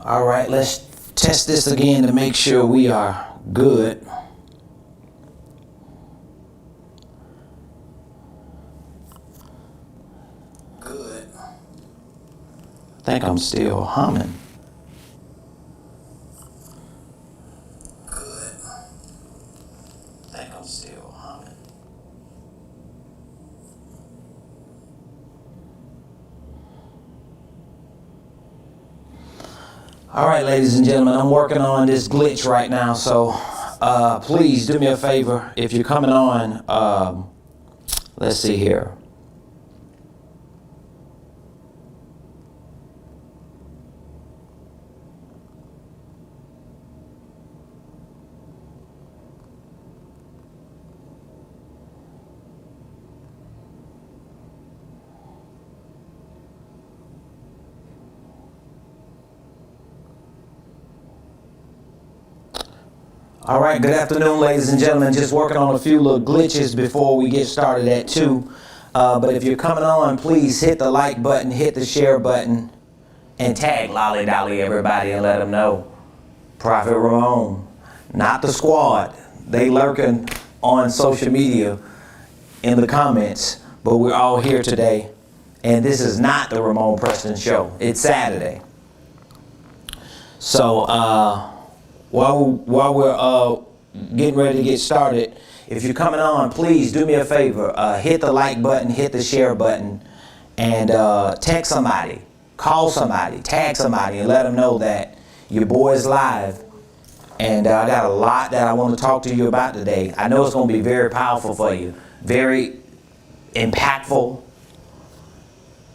All right, let's test this again to make sure we are good. Good. I think I'm still humming. Good. I think I'm still humming. All right, ladies and gentlemen, I'm working on this glitch right now, so please do me a favor. If you're coming on, let's see here. All right, good afternoon, ladies and gentlemen. Just working on a few little glitches before we get started at 2. But if you're coming on, please hit the like button, hit the share button, and tag Lolly Dolly everybody and let them know. Prophet Ramon, not the squad. They lurking on social media in the comments, but we're all here today. And this is not the Ramon Preston Show. It's Saturday. So, while we're getting ready to get started, if you're coming on, please do me a favor. Hit the like button, hit the share button, and text somebody, call somebody, tag somebody, and let them know that your boy is live. And I got a lot that I want to talk to you about today. I know it's going to be very powerful for you, very impactful.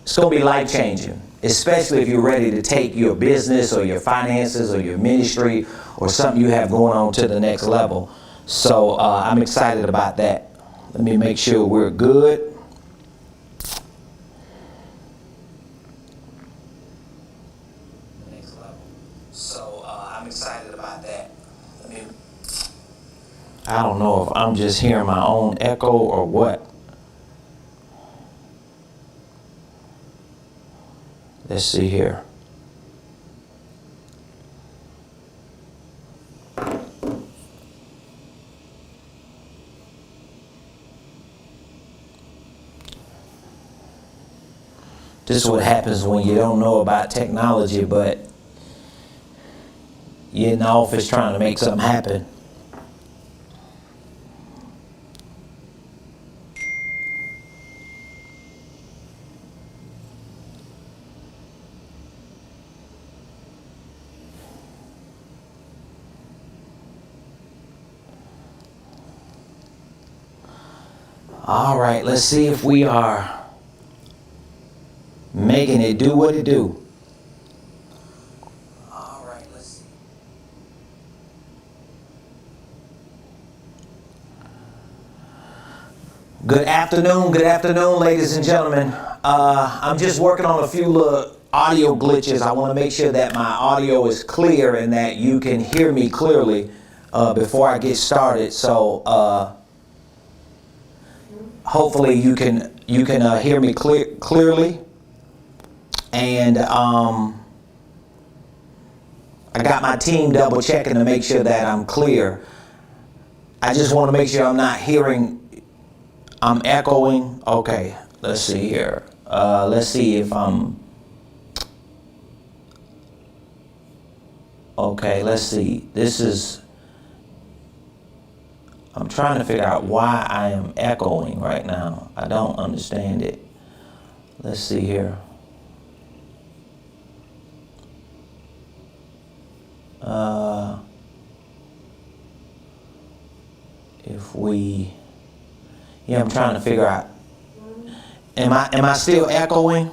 It's going to be life-changing, especially if you're ready to take your business or your finances or your ministry or something you have going on to the next level. So I'm excited about that. Let me make sure we're good. Next level. So I'm excited about that. I don't know if I'm just hearing my own echo or what. Let's see here. This is what happens when you don't know about technology, but you're in the office trying to make something happen. All right, let's see if we are making it do what it do. All right, let's see. Good afternoon, ladies and gentlemen. I'm just working on a few little audio glitches. I want to make sure that my audio is clear and that you can hear me clearly before I get started. So hopefully you can hear me clearly. And I got my team double checking to make sure that I'm clear. I just want to make sure I'm not I'm echoing. Okay, let's see here. Let's see if okay, let's see. I'm trying to figure out why I am echoing right now. I don't understand it. Let's see here. I'm trying to figure out. Am I still echoing?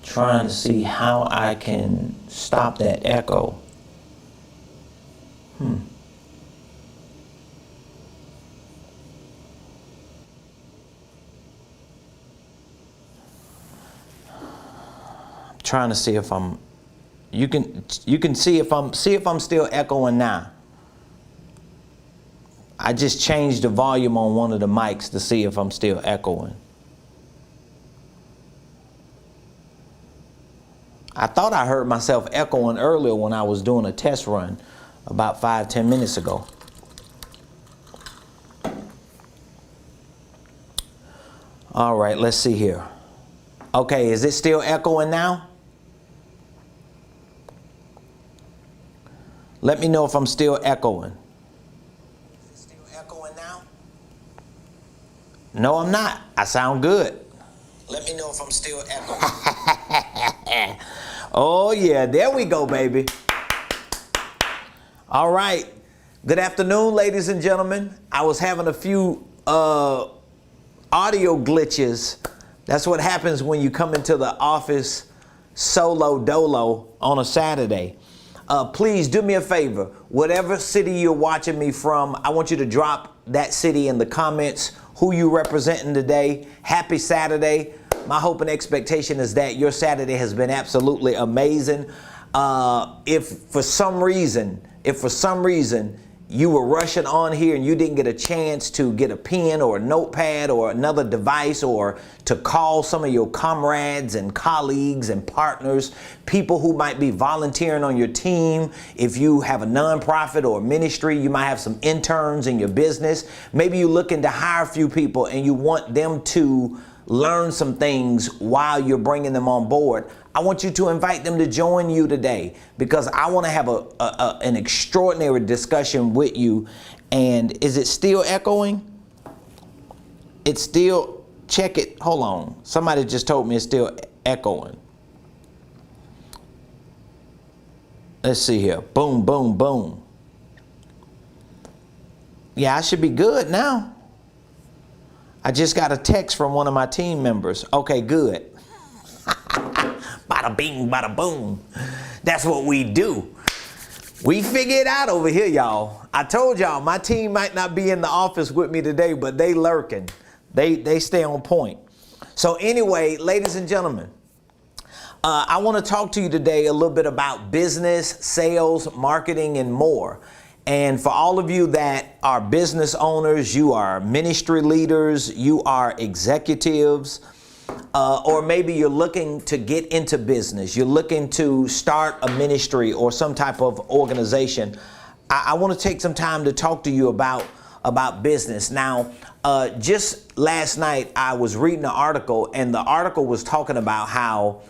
Trying to see how I can stop that echo. Trying to see if you can see if I'm still echoing now. I just changed the volume on one of the mics to see if I'm still echoing. I thought I heard myself echoing earlier when I was doing a test run about 5-10 minutes ago. All right, let's see here. Okay, is it still echoing now? Let me know if I'm still echoing. Is it still echoing now? No, I'm not. I sound good. Let me know if I'm still echoing. Oh yeah, there we go, baby. All right. Good afternoon, ladies and gentlemen. I was having a few audio glitches. That's what happens when you come into the office solo dolo on a Saturday. Please do me a favor. Whatever city you're watching me from, I want you to drop that city in the comments. Who you representing today? Happy Saturday. My hope and expectation is that your Saturday has been absolutely amazing. If for some reason you were rushing on here and you didn't get a chance to get a pen or a notepad or another device or to call some of your comrades and colleagues and partners, people who might be volunteering on your team, if you have a nonprofit or a ministry, you might have some interns in your business. Maybe you're looking to hire a few people and you want them to learn some things while you're bringing them on board. I want you to invite them to join you today because I want to have an extraordinary discussion with you. And is it still echoing? It's still, check it. Hold on. Somebody just told me it's still echoing. Let's see here. Boom, boom, boom. Yeah, I should be good now. I just got a text from one of my team members. Okay, good. Bada bing, bada boom. That's what we do. We figure it out over here, y'all. I told y'all my team might not be in the office with me today, but they lurking. They stay on point. So anyway, ladies and gentlemen, I want to talk to you today a little bit about business, sales, marketing, and more. And for all of you that are business owners, you are ministry leaders, you are executives, or maybe you're looking to get into business, you're looking to start a ministry or some type of organization, I want to take some time to talk to you about business. Now, just last night I was reading an article, and the article was talking about how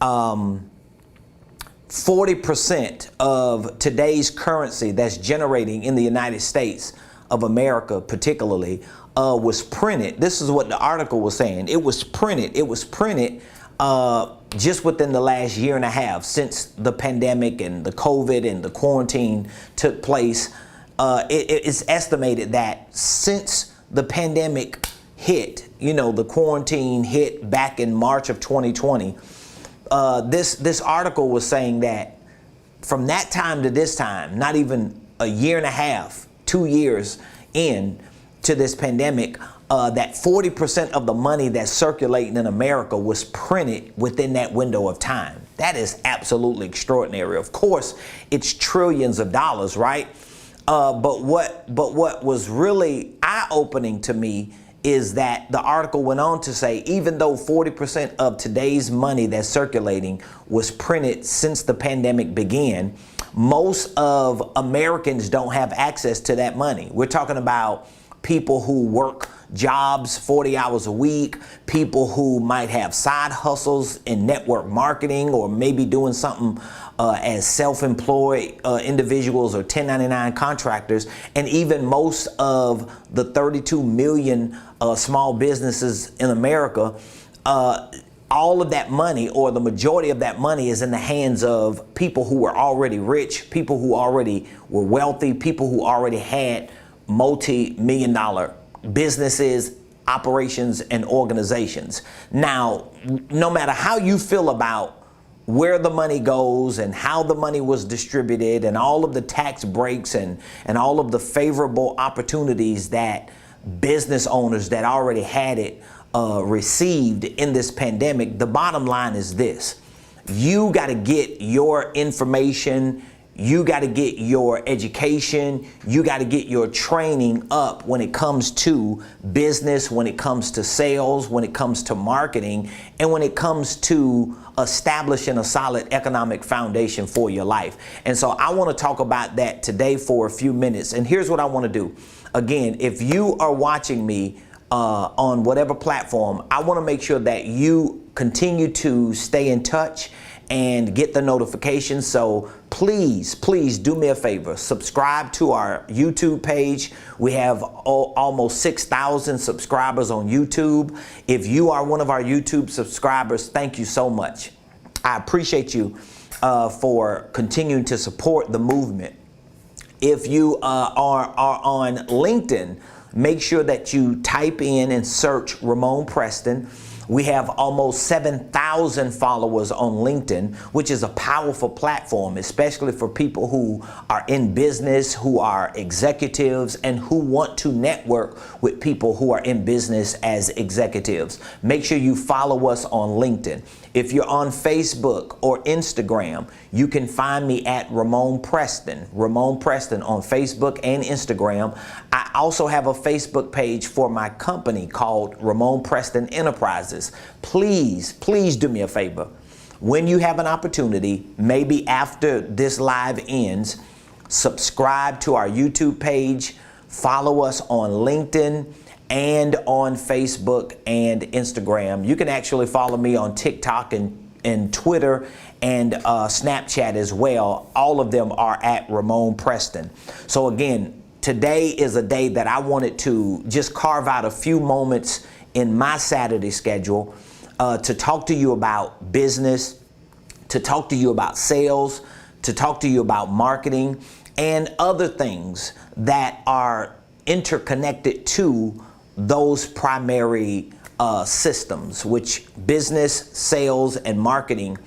40% of today's currency that's generating in the United States of America particularly was printed. This is what the article was saying. It was printed just within the last year and a half since the pandemic and the COVID and the quarantine took place. It's estimated that since the pandemic hit, the quarantine hit back in March of 2020, this article was saying that from that time to this time, not even a year and a half, 2 years in to this pandemic, that 40% of the money that's circulating in America was printed within that window of time. That is absolutely extraordinary. Of course, it's trillions of dollars, right? But what was really eye-opening to me is that the article went on to say, even though 40% of today's money that's circulating was printed since the pandemic began, most of Americans don't have access to that money. We're talking about people who work jobs 40 hours a week, people who might have side hustles in network marketing or maybe doing something as self-employed individuals or 1099 contractors, and even most of the 32 million small businesses in America. All of that money, or the majority of that money, is in the hands of people who were already rich, people who already were wealthy, people who already had multi-million dollar businesses, operations, and organizations. Now, no matter how you feel about where the money goes and how the money was distributed and all of the tax breaks and all of the favorable opportunities that business owners that already had it received in this pandemic, the bottom line is this: you got to get your information, You got to get your education, you got to get your training up when it comes to business, when it comes to sales, when it comes to marketing, and when it comes to establishing a solid economic foundation for your life. And so I want to talk about that today for a few minutes. And here's what I want to do. Again, if you are watching me on whatever platform, I want to make sure that you continue to stay in touch and get the notifications. So please do me a favor. Subscribe to our YouTube page. We have almost 6,000 subscribers on YouTube. If you are one of our YouTube subscribers, thank you so much. I appreciate you for continuing to support the movement. If you are on LinkedIn, make sure that you type in and search Ramon Preston. We have almost 7,000 followers on LinkedIn, which is a powerful platform, especially for people who are in business, who are executives, and who want to network with people who are in business as executives. Make sure you follow us on LinkedIn. If you're on Facebook or Instagram, you can find me at Ramon Preston on Facebook and Instagram. I also have a Facebook page for my company called Ramon Preston Enterprises. Please do me a favor. When you have an opportunity, maybe after this live ends, subscribe to our YouTube page, follow us on LinkedIn and on Facebook and Instagram. You can actually follow me on TikTok and Twitter and Snapchat as well. All of them are at Ramon Preston. So again, today is a day that I wanted to just carve out a few moments in my Saturday schedule to talk to you about business, to talk to you about sales, to talk to you about marketing and other things that are interconnected to those primary systems, which business, sales, and marketing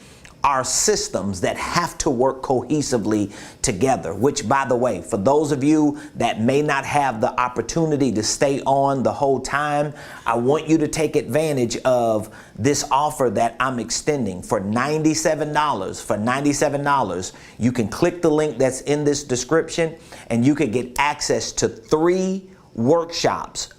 are systems that have to work cohesively together, which, by the way, for those of you that may not have the opportunity to stay on the whole time, I want you to take advantage of this offer that I'm extending for $97. For $97, you can click the link that's in this description and you can get access to three workshops.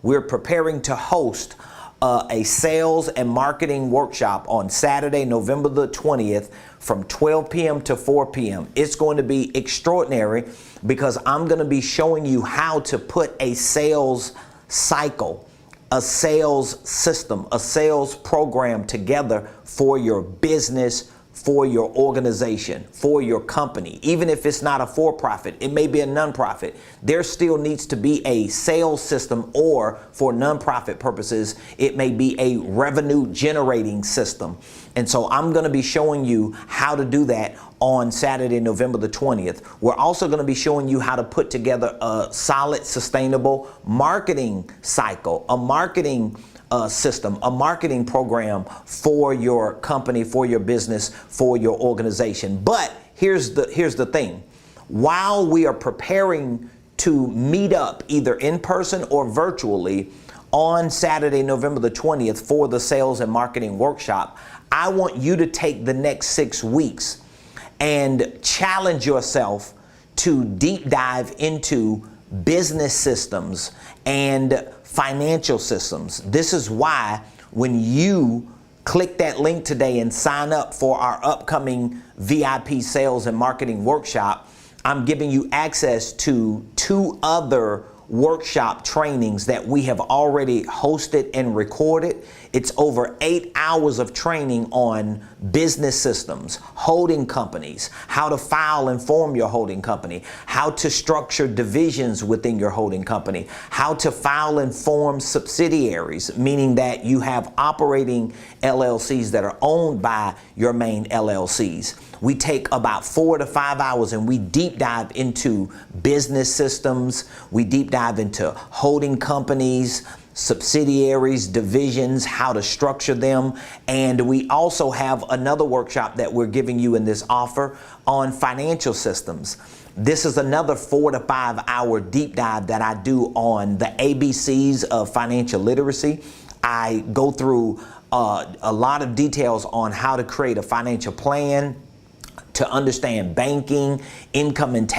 We're preparing to host a sales and marketing workshop on Saturday, November the 20th from 12 p.m. to 4 p.m. It's going to be extraordinary because I'm going to be showing you how to put a sales cycle, a sales system, a sales program together for your business, for your organization, for your company. Even if it's not a for-profit, it may be a nonprofit. There still needs to be a sales system, or for nonprofit purposes, it may be a revenue generating system. And so I'm going to be showing you how to do that on Saturday, November the 20th. We're also going to be showing you how to put together a solid, sustainable marketing cycle, a marketing system, a marketing program for your company, for your business, for your organization. But here's the thing. While we are preparing to meet up either in person or virtually on Saturday, November the 20th for the sales and marketing workshop, I want you to take the next 6 weeks and challenge yourself to deep dive into business systems and financial systems. This is why when you click that link today and sign up for our upcoming VIP sales and marketing workshop, I'm giving you access to 2 other workshop trainings that we have already hosted and recorded. It's over 8 hours of training on business systems, holding companies, how to file and form your holding company, how to structure divisions within your holding company, how to file and form subsidiaries, meaning that you have operating LLCs that are owned by your main LLCs. We take about 4 to 5 hours and we deep dive into business systems. We deep dive into holding companies, subsidiaries, divisions, how to structure them. And we also have another workshop that we're giving you in this offer on financial systems. This is another 4 to 5 hour deep dive that I do on the ABCs of financial literacy. I go through a lot of details on how to create a financial plan, to understand banking, income and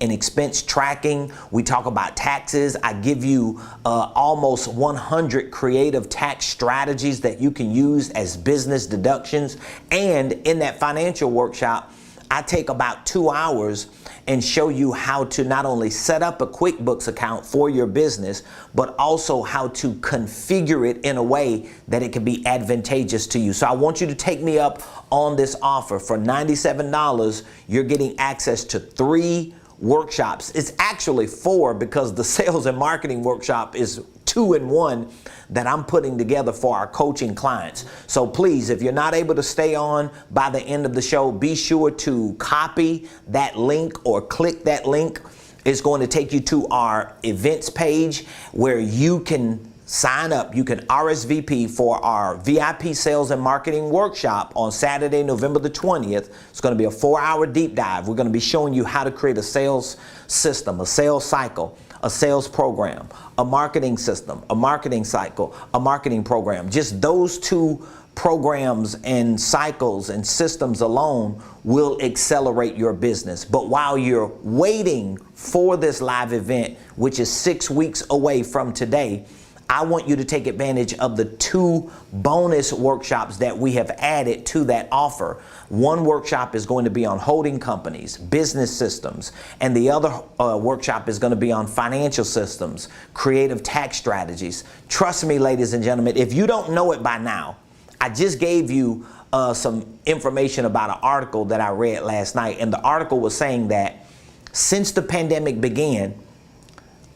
expense tracking. We talk about taxes. I give you almost 100 creative tax strategies that you can use as business deductions. And in that financial workshop, I take about 2 hours and show you how to not only set up a QuickBooks account for your business, but also how to configure it in a way that it can be advantageous to you. So I want you to take me up on this offer. For $97, you're getting access to 3 workshops. It's actually 4 because the sales and marketing workshop is 2 in 1 that I'm putting together for our coaching clients. So please, if you're not able to stay on by the end of the show, be sure to copy that link or click that link. It's going to take you to our events page where you can sign up. You can RSVP for our VIP sales and marketing workshop on Saturday, November the 20th. It's going to be a 4-hour deep dive. We're going to be showing you how to create a sales system, a sales cycle, a sales program, a marketing system, a marketing cycle, a marketing program. Just those 2 programs and cycles and systems alone will accelerate your business. But while you're waiting for this live event, which is 6 weeks away from today, I want you to take advantage of the 2 bonus workshops that we have added to that offer. One workshop is going to be on holding companies, business systems, and the other workshop is going to be on financial systems, creative tax strategies. Trust me, ladies and gentlemen, if you don't know it by now, I just gave you some information about an article that I read last night, and the article was saying that since the pandemic began,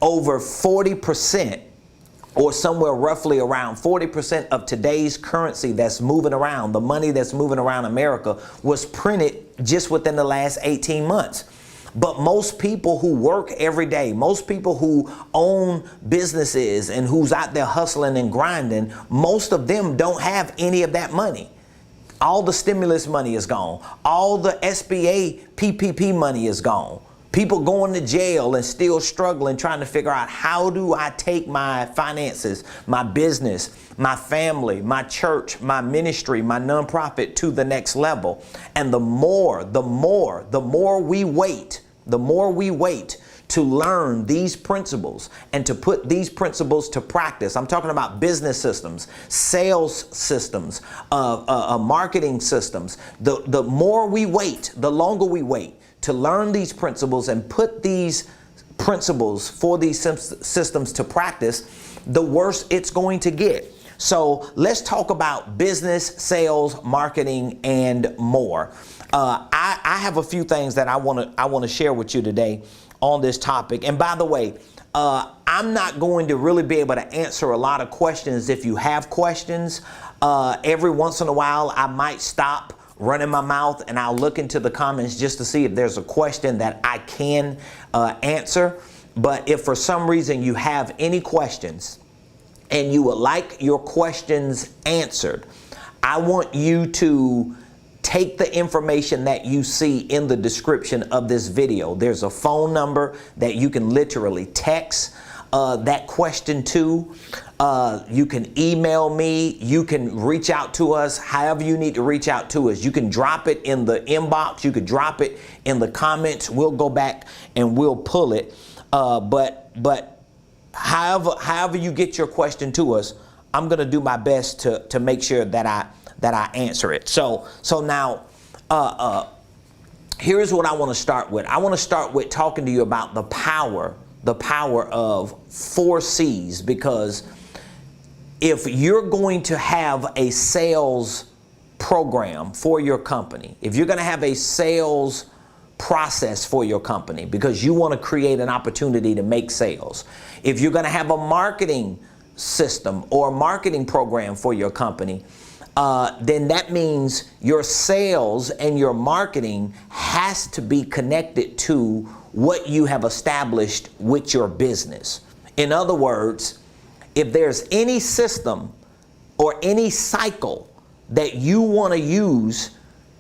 over 40%, or somewhere roughly around 40% of today's currency that's moving around, the money that's moving around America, was printed just within the last 18 months. But most people who work every day, most people who own businesses and who's out there hustling and grinding, most of them don't have any of that money. All the stimulus money is gone. All the SBA PPP money is gone. People going to jail and still struggling, trying to figure out, how do I take my finances, my business, my family, my church, my ministry, my nonprofit to the next level? And the more we wait to learn these principles and to put these principles to practice. I'm talking about business systems, sales systems, marketing systems. The more we wait, the longer we wait to learn these principles and put these principles for these systems to practice, the worse it's going to get. So let's talk about business, sales, marketing, and more. I have a few things that I want to share with you today on this topic. And by the way, I'm not going to really be able to answer a lot of questions. If you have questions, every once in a while I might stop running my mouth and I'll look into the comments just to see if there's a question that I can answer. But if for some reason you have any questions and you would like your questions answered, I want you to take the information that you see in the description of this video. There's a phone number that you can literally text that question to. You can email me. You can reach out to us however you need to reach out to us. You can drop it in the inbox. You could drop it in the comments. We'll go back and we'll pull it. But however you get your question to us, I'm going to do my best to make sure that I answer it. So now, here's what I want to start with. I want to start with talking to you about the power of 4 C's, because if you're going to have a sales program for your company, if you're going to have a sales process for your company because you want to create an opportunity to make sales, if you're going to have a marketing system or a marketing program for your company, then that means your sales and your marketing has to be connected to what you have established with your business. In other words, if there's any system or any cycle that you want to use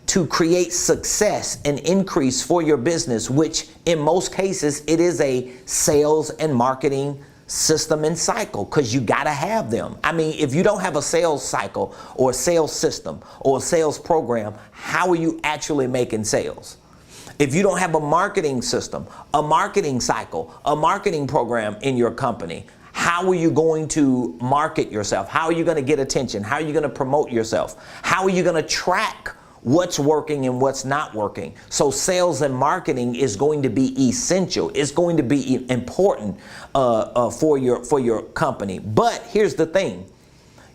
to create success and increase for your business, which in most cases it is a sales and marketing system, and cycle, because you got to have them. I mean, if you don't have a sales cycle or a sales system or a sales program, how are you actually making sales? If you don't have a marketing system, a marketing cycle, a marketing program in your company, how are you going to market yourself? How are you going to get attention? How are you going to promote yourself? How are you going to track what's working and what's not working? So sales and marketing is going to be essential. It's going to be important for your company. But here's the thing.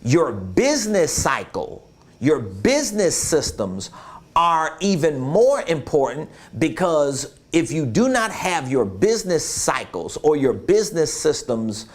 Your business cycle, your business systems are even more important, because if you do not have your business cycles or your business systems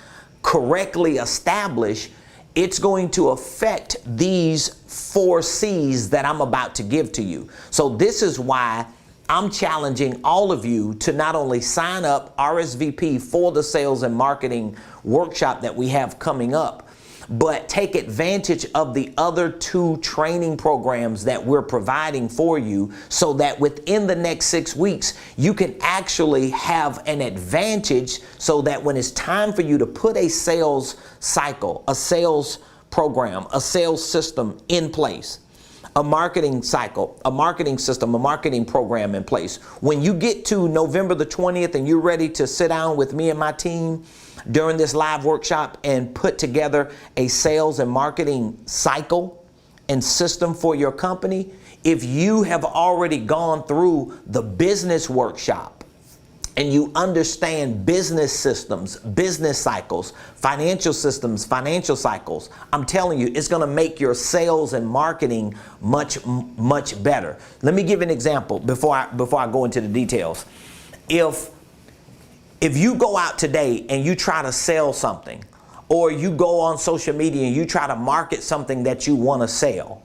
correctly established, it's going to affect these 4 C's that I'm about to give to you. So this is why I'm challenging all of you to not only sign up, RSVP for the sales and marketing workshop that we have coming up, but take advantage of the other 2 training programs that we're providing for you, so that within the next 6 weeks, you can actually have an advantage, so that when it's time for you to put a sales cycle, a sales program, a sales system in place, a marketing cycle, a marketing system, a marketing program in place, when you get to November the 20th and you're ready to sit down with me and my team during this live workshop and put together a sales and marketing cycle and system for your company, if you have already gone through the business workshop and you understand business systems, business cycles, financial systems, financial cycles, I'm telling you, it's going to make your sales and marketing much better. Let me give an example before I go into the details. If you go out today and you try to sell something, or you go on social media and you try to market something that you want to sell,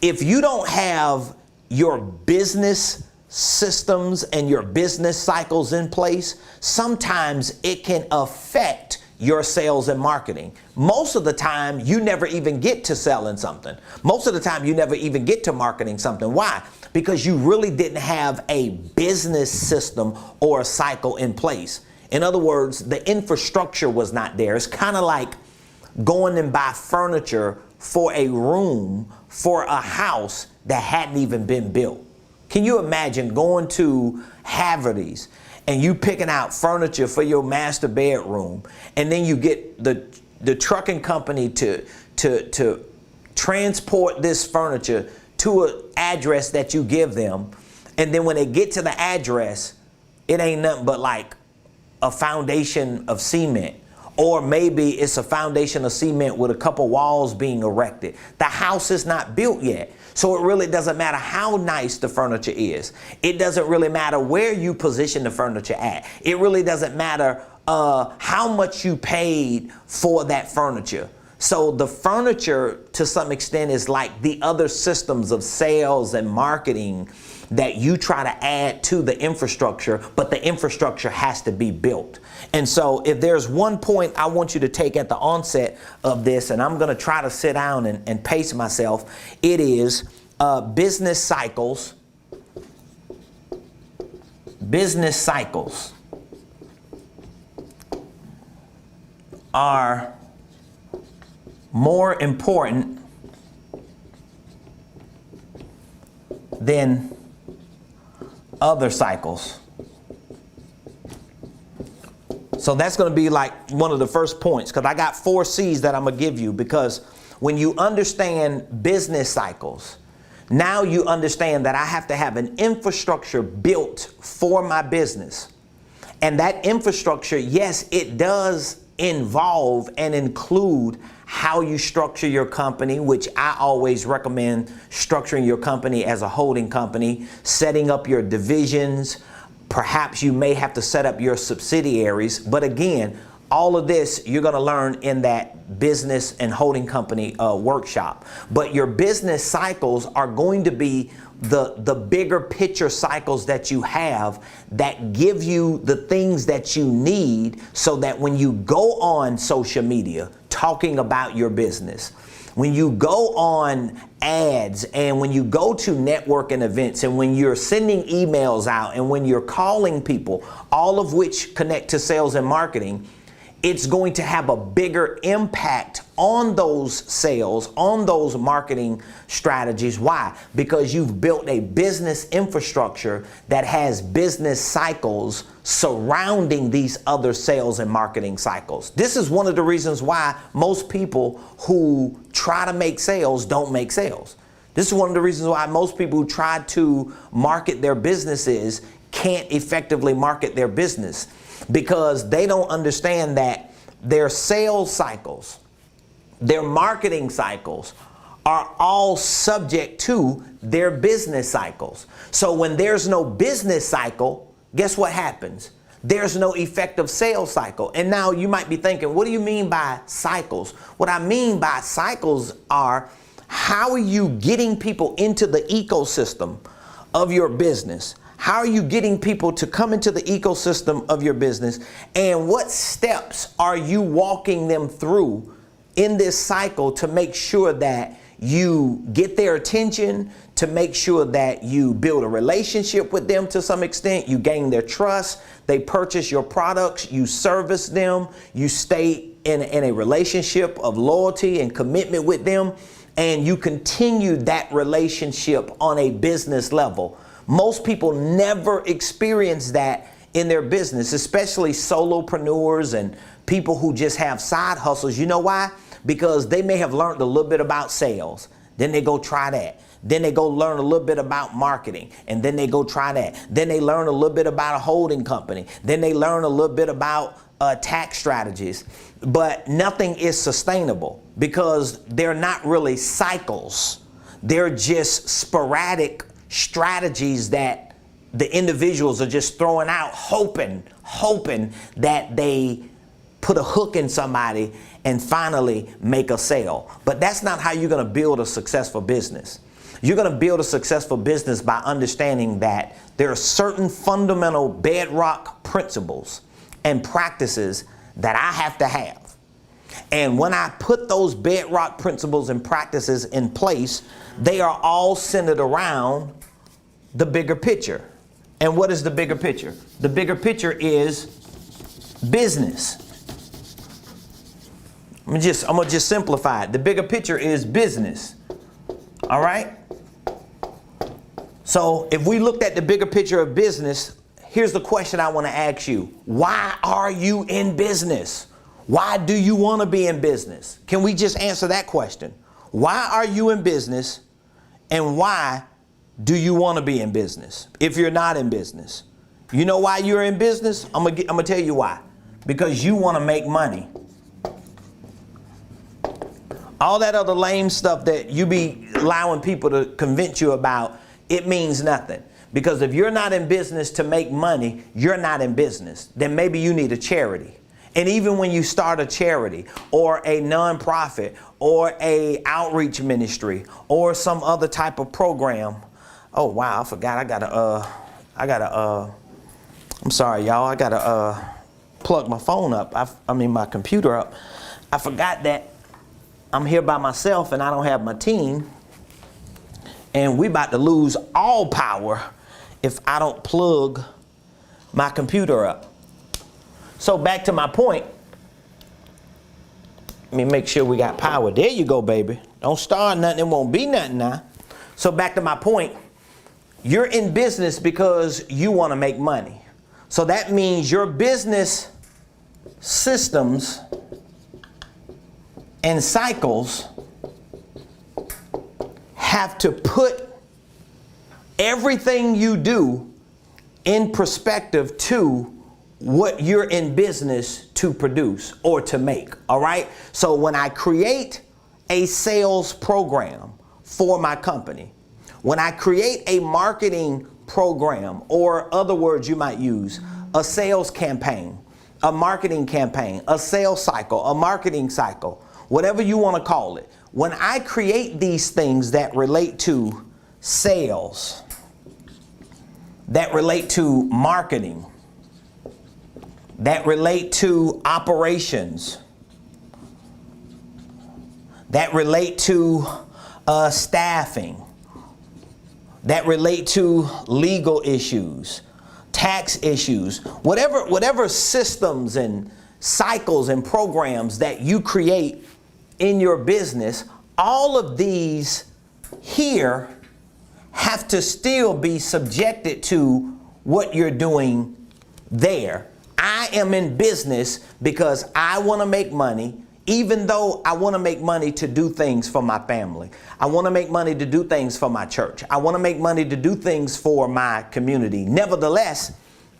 if you don't have your business systems and your business cycles in place, sometimes it can affect your sales and marketing. Most of the time, you never even get to selling something. Most of the time, you never even get to marketing something. Why? Because you really didn't have a business system or a cycle in place. In other words, the infrastructure was not there. It's kind of like going and buy furniture for a room for a house that hadn't even been built. Can you imagine going to Haverty's and you picking out furniture for your master bedroom, and then you get the trucking company to transport this furniture to an address that you give them, and then when they get to the address, it ain't nothing but like a foundation of cement, or maybe it's a foundation of cement with a couple walls being erected. The house is not built yet. So it really doesn't matter how nice the furniture is. It doesn't really matter where you position the furniture at. It really doesn't matter how much you paid for that furniture. So the furniture, to some extent, is like the other systems of sales and marketing that you try to add to the infrastructure, but the infrastructure has to be built. And so if there's one point I want you to take at the onset of this, and I'm going to try to sit down and pace myself, it is business cycles. Business cycles are more important than other cycles. So that's going to be like one of the first points, because I got 4 C's that I'm going to give you, because when you understand business cycles, now you understand that I have to have an infrastructure built for my business. And that infrastructure, yes, it does involve and include how you structure your company, which I always recommend structuring your company as a holding company, setting up your divisions. Perhaps you may have to set up your subsidiaries. But again, all of this you're going to learn in that business and holding company workshop. But your business cycles are going to be the bigger picture cycles that you have that give you the things that you need, so that when you go on social media talking about your business, when you go on ads, and when you go to networking events, and when you're sending emails out, and when you're calling people, all of which connect to sales and marketing, it's going to have a bigger impact on those sales, on those marketing strategies. Why? Because you've built a business infrastructure that has business cycles surrounding these other sales and marketing cycles. This is one of the reasons why most people who try to make sales don't make sales. This is one of the reasons why most people who try to market their businesses can't effectively market their business, because they don't understand that their sales cycles, their marketing cycles are all subject to their business cycles. So when there's no business cycle, guess what happens? There's no effective sales cycle. And now you might be thinking, what do you mean by cycles? What I mean by cycles are, how are you getting people into the ecosystem of your business? How are you getting people to come into the ecosystem of your business? And what steps are you walking them through in this cycle to make sure that you get their attention, to make sure that you build a relationship with them to some extent, you gain their trust, they purchase your products, you service them, you stay in a relationship of loyalty and commitment with them, and you continue that relationship on a business level. Most people never experience that in their business, especially solopreneurs and people who just have side hustles. You know why? Because they may have learned a little bit about sales. Then they go try that. Then they go learn a little bit about marketing, and then they go try that. Then they learn a little bit about a holding company. Then they learn a little bit about tax strategies. But nothing is sustainable because they're not really cycles. They're just sporadic strategies that the individuals are just throwing out, hoping that they put a hook in somebody and finally make a sale. But that's not how you're going to build a successful business. You're going to build a successful business by understanding that there are certain fundamental bedrock principles and practices that I have to have. And when I put those bedrock principles and practices in place, they are all centered around the bigger picture. And what is the bigger picture? The bigger picture is business. I'm gonna just simplify it. The bigger picture is business. All right? So if we looked at the bigger picture of business, here's the question I want to ask you. Why are you in business? Why do you want to be in business? Can we just answer that question? Why are you in business, and why do you want to be in business if you're not in business? You know why you're in business? I'm gonna tell you why. Because you want to make money. All that other lame stuff that you be allowing people to convince you about, it means nothing. Because if you're not in business to make money, you're not in business. Then maybe you need a charity. And even when you start a charity or a nonprofit or a outreach ministry or some other type of program. Oh, wow, I forgot. I'm sorry, y'all. I gotta plug my phone up. My computer up. I forgot that I'm here by myself and I don't have my team. And we about to lose all power if I don't plug my computer up. So back to my point. Let me make sure we got power. There you go, baby. Don't start nothing. It won't be nothing now. So back to my point. You're in business because you want to make money. So that means your business systems and cycles have to put everything you do in perspective to what you're in business to produce or to make. All right. So when I create a sales program for my company, when I create a marketing program, or other words you might use, a sales campaign, a marketing campaign, a sales cycle, a marketing cycle, whatever you want to call it. When I create these things that relate to sales, that relate to marketing, that relate to operations, that relate to staffing, that relate to legal issues, tax issues, whatever systems and cycles and programs that you create in your business, all of these here have to still be subjected to what you're doing there. I am in business because I want to make money, even though I want to make money to do things for my family. I want to make money to do things for my church. I want to make money to do things for my community. Nevertheless,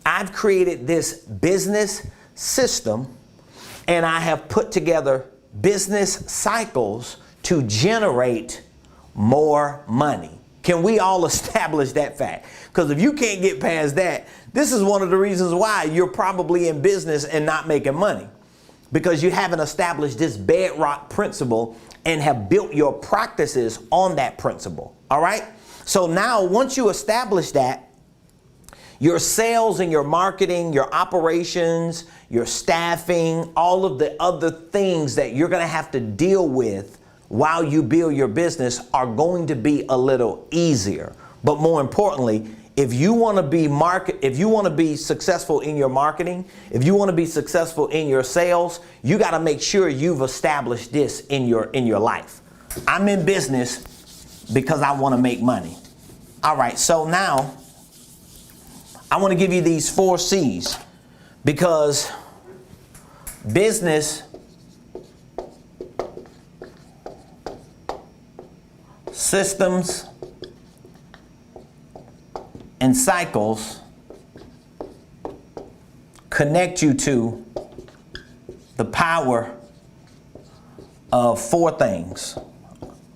I've created this business system, and I have put together business cycles to generate more money. Can we all establish that fact? Because if you can't get past that, this is one of the reasons why you're probably in business and not making money, because you haven't established this bedrock principle and have built your practices on that principle. All right. So now once you establish that, your sales and your marketing, your operations, your staffing, all of the other things that you're going to have to deal with while you build your business are going to be a little easier. But more importantly, if you want to be successful in your marketing, if you want to be successful in your sales, you got to make sure you've established this in your life. I'm in business because I want to make money. All right, so now I want to give you these 4 C's, because business, systems, and cycles connect you to the power of 4 things.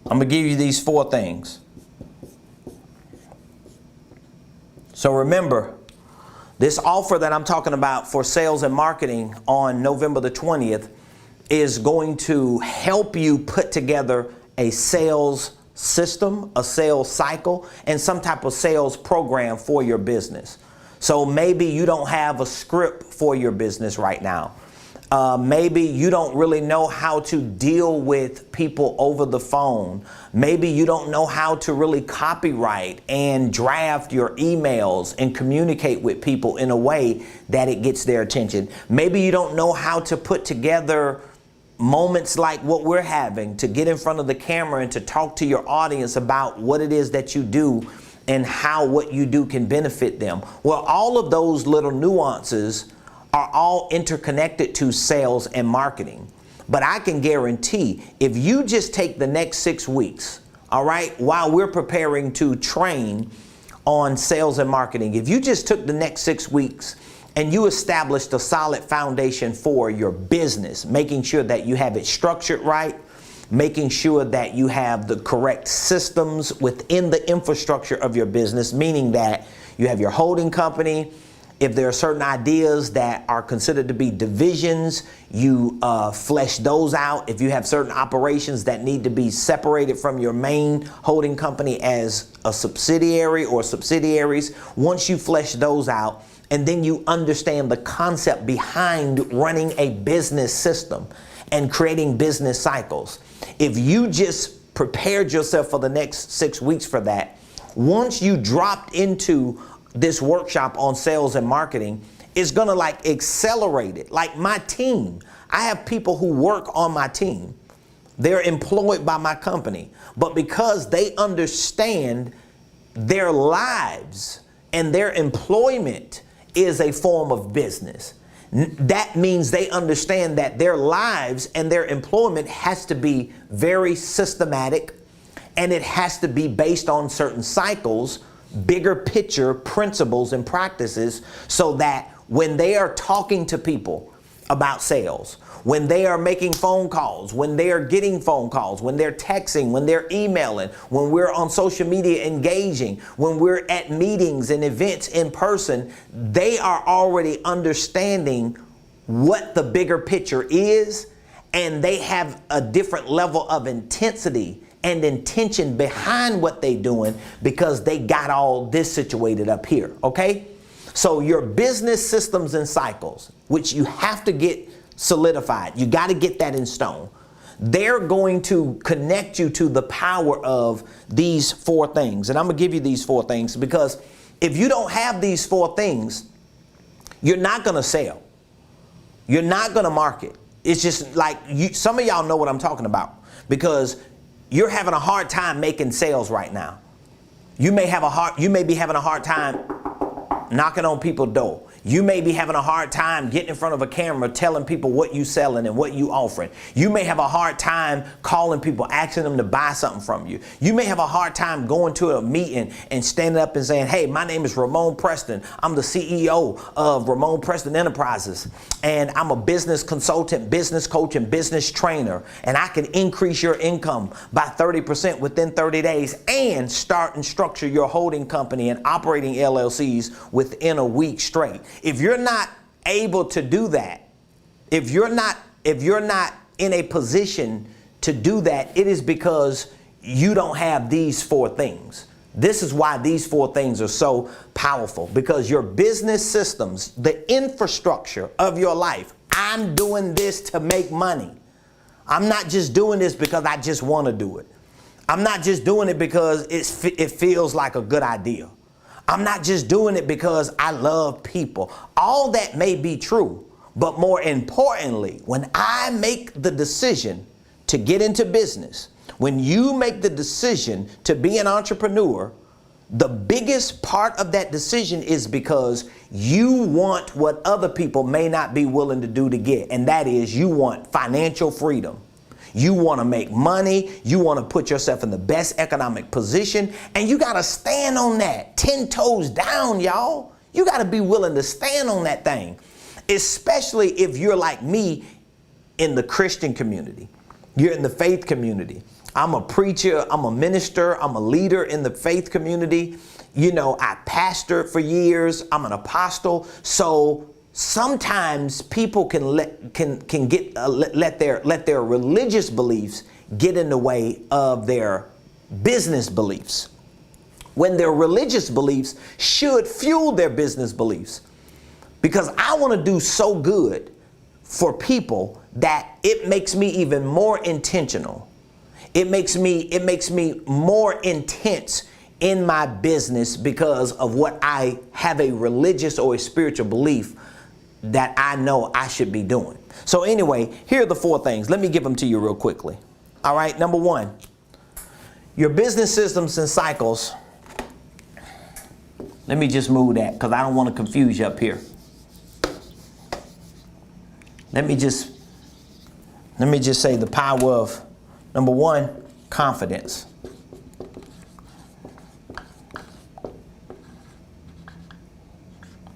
I'm going to give you these 4 things. So remember, this offer that I'm talking about for sales and marketing on November the 20th is going to help you put together a sales system, a sales cycle, and some type of sales program for your business. So maybe you don't have a script for your business right now. Maybe you don't really know how to deal with people over the phone. Maybe you don't know how to really copyright and draft your emails and communicate with people in a way that it gets their attention. Maybe you don't know how to put together moments like what we're having, to get in front of the camera and to talk to your audience about what it is that you do and how what you do can benefit them. Well, all of those little nuances are all interconnected to sales and marketing. But I can guarantee if you just take the next 6 weeks, all right, while we're preparing to train on sales and marketing, if you just took the next 6 weeks and you established a solid foundation for your business, making sure that you have it structured right, making sure that you have the correct systems within the infrastructure of your business, meaning that you have your holding company. If there are certain ideas that are considered to be divisions, you flesh those out. If you have certain operations that need to be separated from your main holding company as a subsidiary or subsidiaries, once you flesh those out, and then you understand the concept behind running a business system and creating business cycles. If you just prepared yourself for the next 6 weeks for that, once you dropped into this workshop on sales and marketing, is gonna like accelerate it. Like my team, I have people who work on my team. They're employed by my company, but because they understand their lives and their employment is a form of business, that means they understand that their lives and their employment has to be very systematic, and it has to be based on certain cycles, bigger picture principles and practices, so that when they are talking to people about sales, when they are making phone calls, when they are getting phone calls, when they're texting, when they're emailing, when we're on social media engaging, when we're at meetings and events in person, they are already understanding what the bigger picture is, and they have a different level of intensity and intention behind what they're doing because they got all this situated up here, okay? So your business systems and cycles, which you have to get solidified, you got to get that in stone. They're going to connect you to the power of these 4 things. And I'm going to give you these 4 things, because if you don't have these 4 things, you're not going to sell. You're not going to market. It's just like some of y'all know what I'm talking about, because you're having a hard time making sales right now. You may be having a hard time knocking on people's door. You may be having a hard time getting in front of a camera telling people what you selling and what you offering. You may have a hard time calling people, asking them to buy something from you. You may have a hard time going to a meeting and standing up and saying, hey, my name is Ramon Preston. I'm the CEO of Ramon Preston Enterprises, and I'm a business consultant, business coach, and business trainer, and I can increase your income by 30% within 30 days and start and structure your holding company and operating LLCs within a week straight. If you're not able to do that, if you're not in a position to do that, it is because you don't have these 4 things. This is why these 4 things are so powerful, because your business systems, the infrastructure of your life. I'm doing this to make money. I'm not just doing this because I just want to do it. I'm not just doing it because it feels like a good idea. I'm not just doing it because I love people. All that may be true, but more importantly, when I make the decision to get into business, when you make the decision to be an entrepreneur, the biggest part of that decision is because you want what other people may not be willing to do to get, and that is you want financial freedom. You want to make money. You want to put yourself in the best economic position. And you got to stand on that 10 toes down, y'all. You got to be willing to stand on that thing, especially if you're like me in the Christian community. You're in the faith community. I'm a preacher. I'm a minister. I'm a leader in the faith community. You know, I pastored for years. I'm an apostle. So sometimes people can let their religious beliefs get in the way of their business beliefs, when their religious beliefs should fuel their business beliefs. Because I want to do so good for people that it makes me even more intentional. It makes me more intense in my business because of what I have a religious or a spiritual belief that I know I should be doing. So anyway, here are the 4 things. Let me give them to you real quickly. All right, number 1, your business systems and cycles. Let me just move that because I don't want to confuse you up here. Let me just say the power of, number 1, confidence.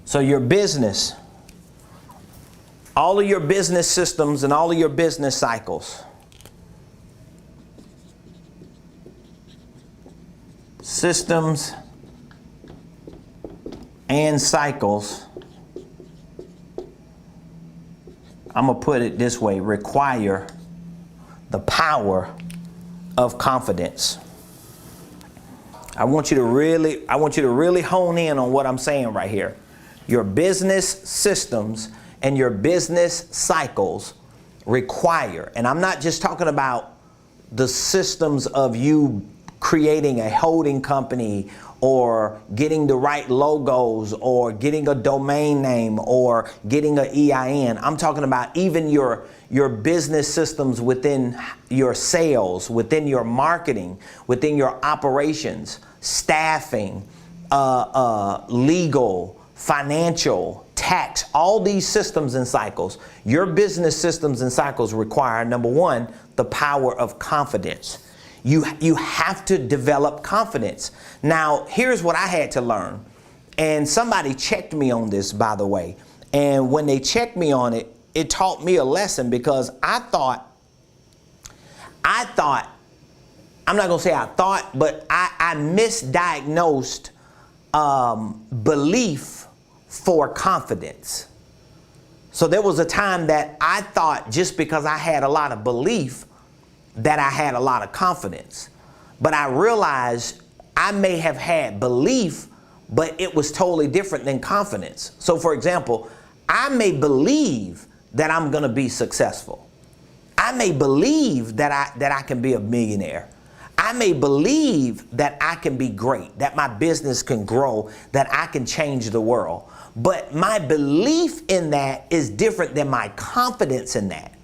So your business, all of your business systems and all of your business cycles, systems and cycles, I'm going to put it this way, require the power of confidence. I want you to really hone in on what I'm saying right here. Your business systems and your business cycles require, and I'm not just talking about the systems of you creating a holding company or getting the right logos or getting a domain name or getting an EIN. I'm talking about even your business systems within your sales, within your marketing, within your operations, staffing, legal, financial, tax, all these systems and cycles. Your business systems and cycles require, number 1, the power of confidence. You have to develop confidence. Now, here's what I had to learn. And somebody checked me on this, by the way. And when they checked me on it, it taught me a lesson, because I thought, I'm not going to say I thought, but I misdiagnosed belief for confidence. So there was a time that I thought just because I had a lot of belief that I had a lot of confidence. But I realized I may have had belief, but it was totally different than confidence. So for example, I may believe that I'm going to be successful. I may believe that I can be a millionaire. I may believe that I can be great, that my business can grow, that I can change the world. But my belief in that is different than my confidence in that.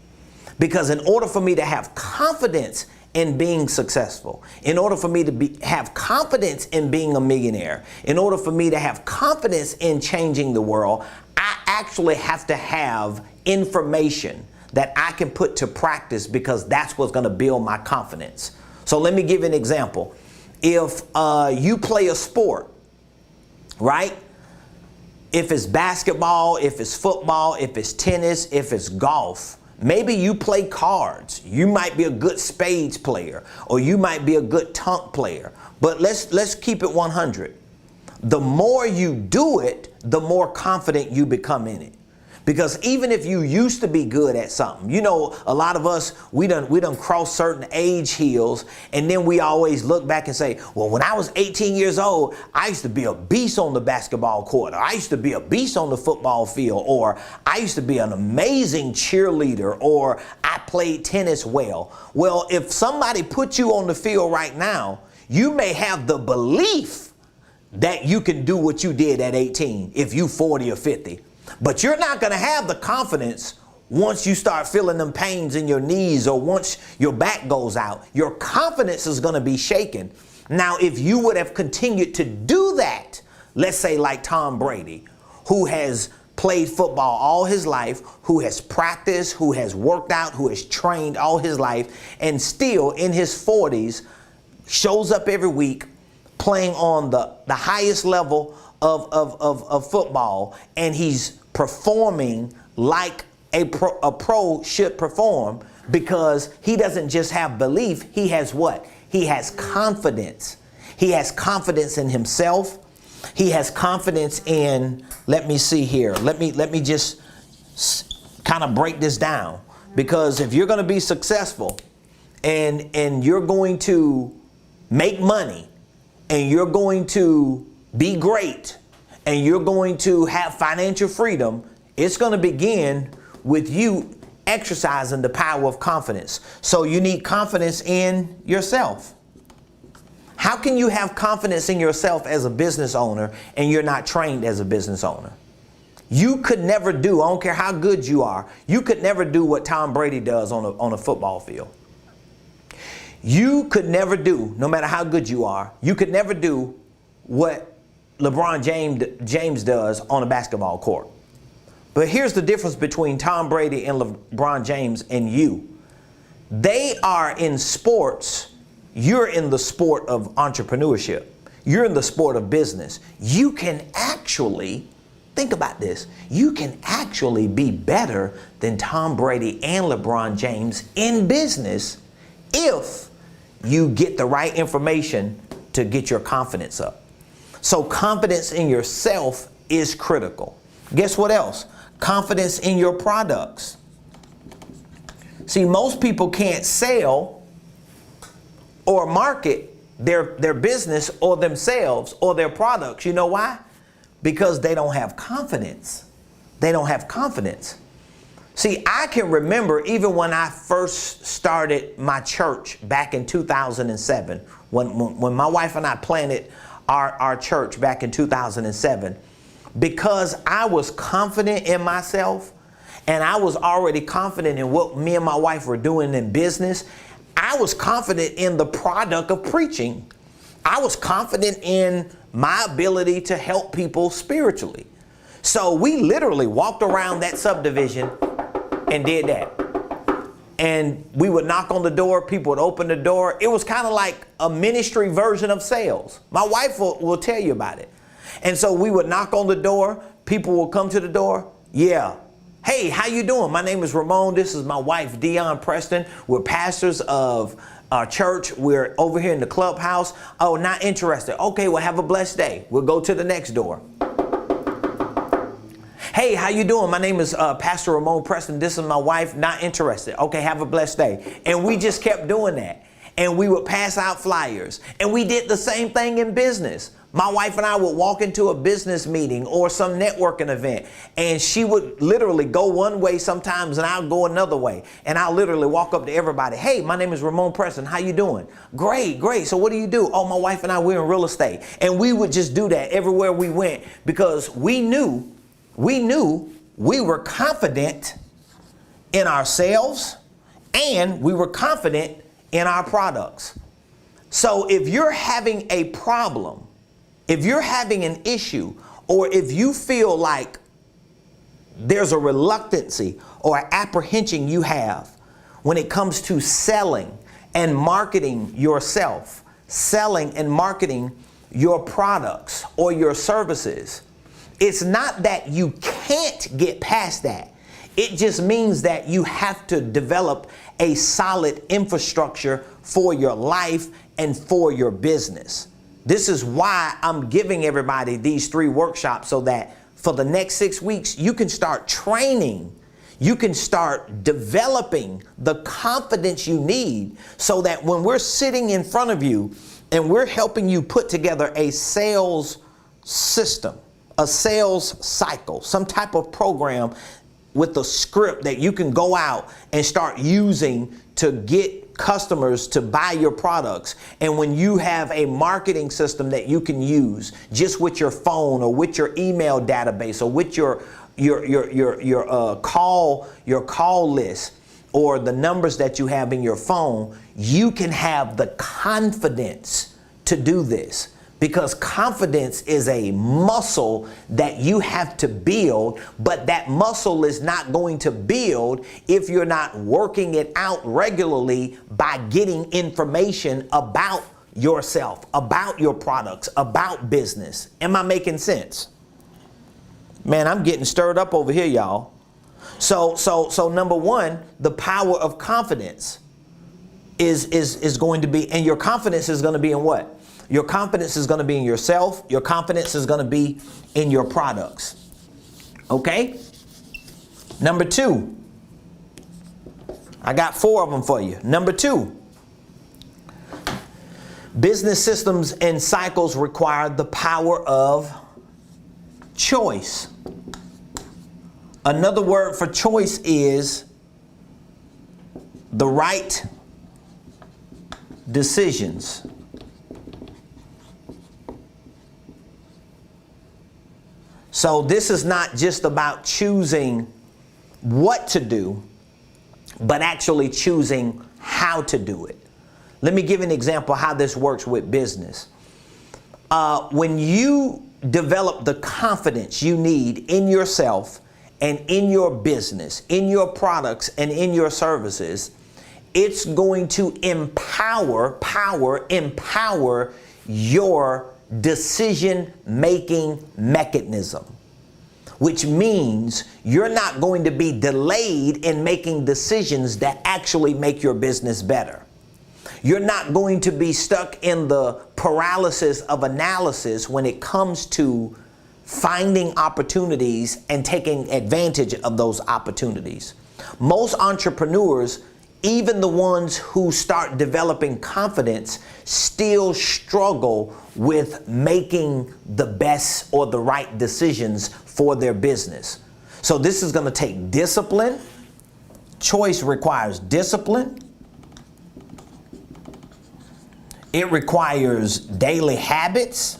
Because in order for me to have confidence in being successful, in order for me to have confidence in being a millionaire, in order for me to have confidence in changing the world, I actually have to have information that I can put to practice, because that's what's going to build my confidence. So let me give you an example. If you play a sport, right? If it's basketball, if it's football, if it's tennis, if it's golf, maybe you play cards. You might be a good spades player, or you might be a good tunk player. But let's keep it 100. The more you do it, the more confident you become in it. Because even if you used to be good at something, you know, a lot of us, we done crossed certain age hills, and then we always look back and say, well, when I was 18 years old, I used to be a beast on the basketball court, or I used to be a beast on the football field, or I used to be an amazing cheerleader, or I played tennis well. Well, if somebody put you on the field right now, you may have the belief that you can do what you did at 18 if you 40 or 50. But you're not going to have the confidence once you start feeling them pains in your knees, or once your back goes out. Your confidence is going to be shaken. Now, if you would have continued to do that, let's say like Tom Brady, who has played football all his life, who has practiced, who has worked out, who has trained all his life, and still in his 40s shows up every week playing on the highest level of football, and he's performing like a pro should perform, because he doesn't just have belief, he has what? He has confidence. He has confidence in himself. He has confidence in, let me see here, let me just kind of break this down, because if you're going to be successful and you're going to make money, and you're going to be great, and you're going to have financial freedom, it's going to begin with you exercising the power of confidence. So you need confidence in yourself. How can you have confidence in yourself as a business owner and you're not trained as a business owner? You could never do, I don't care how good you are, you could never do what Tom Brady does on a football field. You could never do, no matter how good you are, you could never do what LeBron James does on a basketball court. But here's the difference between Tom Brady and LeBron James and you. They are in sports. You're in the sport of entrepreneurship. You're in the sport of business. You can actually, think about this, you can actually be better than Tom Brady and LeBron James in business if you get the right information to get your confidence up. So confidence in yourself is critical. Guess what else? Confidence in your products. See, most people can't sell or market their business or themselves or their products. You know why? Because they don't have confidence. They don't have confidence. See, I can remember even when I first started my church back in 2007, when my wife and I planted our church back in 2007, because I was confident in myself and I was already confident in what me and my wife were doing in business. I was confident in the product of preaching. I was confident in my ability to help people spiritually. So we literally walked around that subdivision and did that. And we would knock on the door, people would open the door. It was kind of like a ministry version of sales. My wife will tell you about it. And so we would knock on the door, people will come to the door. Yeah. Hey, how you doing? My name is Ramon. This is my wife, Dion Preston. We're pastors of our church. We're over here in the clubhouse. Oh, not interested. Okay, well, have a blessed day. We'll go to the next door. Hey, how you doing? My name is Pastor Ramon Preston. This is my wife. Not interested. Okay, have a blessed day. And we just kept doing that. and we would pass out flyers. And we did the same thing in business. My wife and I would walk into a business meeting or some networking event, and she would literally go one way sometimes and I'll go another way. And I'll literally walk up to everybody. Hey, my name is Ramon Preston. How you doing? Great, great. So what do you do? Oh, my wife and I, we're in real estate. And we would just do that everywhere we went because we knew we were confident in ourselves and we were confident in our products. So if you're having a problem, if you're having an issue, or if you feel like there's a reluctancy or apprehension you have when it comes to selling and marketing yourself, selling and marketing your products or your services, it's not that you can't get past that. It just means that you have to develop a solid infrastructure for your life and for your business. This is why I'm giving everybody these 3 workshops so that for the next 6 weeks, you can start training. You can start developing the confidence you need so that when we're sitting in front of you and we're helping you put together a sales system, a sales cycle, some type of program with a script that you can go out and start using to get customers to buy your products. And when you have a marketing system that you can use just with your phone or with your email database or with your call list or the numbers that you have in your phone, you can have the confidence to do this. Because confidence is a muscle that you have to build, but that muscle is not going to build if you're not working it out regularly by getting information about yourself, about your products, about business. Am I making sense? Man, I'm getting stirred up over here, y'all. So number one, the power of confidence is going to be, and your confidence is going to be in what? Your confidence is going to be in yourself. Your confidence is going to be in your products. Okay? Number 2. I got 4 of them for you. Number 2. Business systems and cycles require the power of choice. Another word for choice is the right decisions. So this is not just about choosing what to do, but actually choosing how to do it. Let me give an example how this works with business. When you develop the confidence you need in yourself and in your business, in your products and in your services, it's going to empower your decision-making mechanism, which means you're not going to be delayed in making decisions that actually make your business better. You're not going to be stuck in the paralysis of analysis when it comes to finding opportunities and taking advantage of those opportunities. Most entrepreneurs, even the ones who start developing confidence, still struggle with making the best or the right decisions for their business. So this is going to take discipline. Choice requires discipline. It requires daily habits.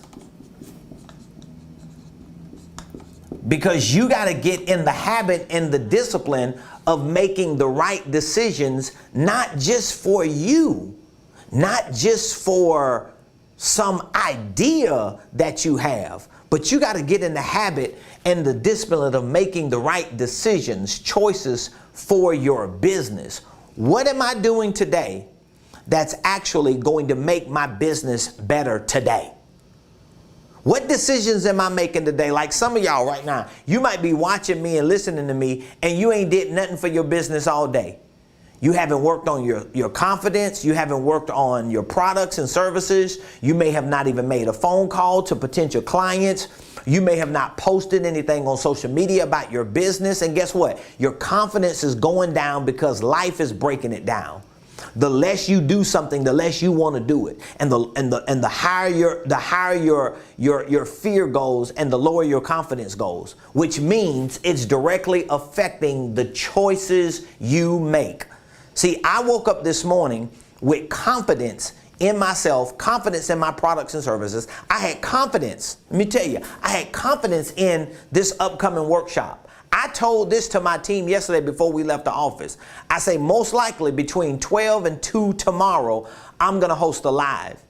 Because you got to get in the habit and the discipline of making the right decisions, not just for you, not just for some idea that you have, but you got to get in the habit and the discipline of making the right decisions, choices for your business. What am I doing today that's actually going to make my business better today? What decisions am I making today? Like some of y'all right now, you might be watching me and listening to me and you ain't did nothing for your business all day. You haven't worked on your confidence. You haven't worked on your products and services. You may have not even made a phone call to potential clients. You may have not posted anything on social media about your business. And guess what? Your confidence is going down because life is breaking it down. the less you do something, the less you want to do it. And the higher your fear goes and the lower your confidence goes, which means it's directly affecting the choices you make. See, I woke up this morning with confidence in myself, confidence in my products and services. I had confidence. Let me tell you, I had confidence in this upcoming workshop. I told this to my team yesterday before we left the office. I say most likely between 12 and 2 tomorrow, I'm going to host a live.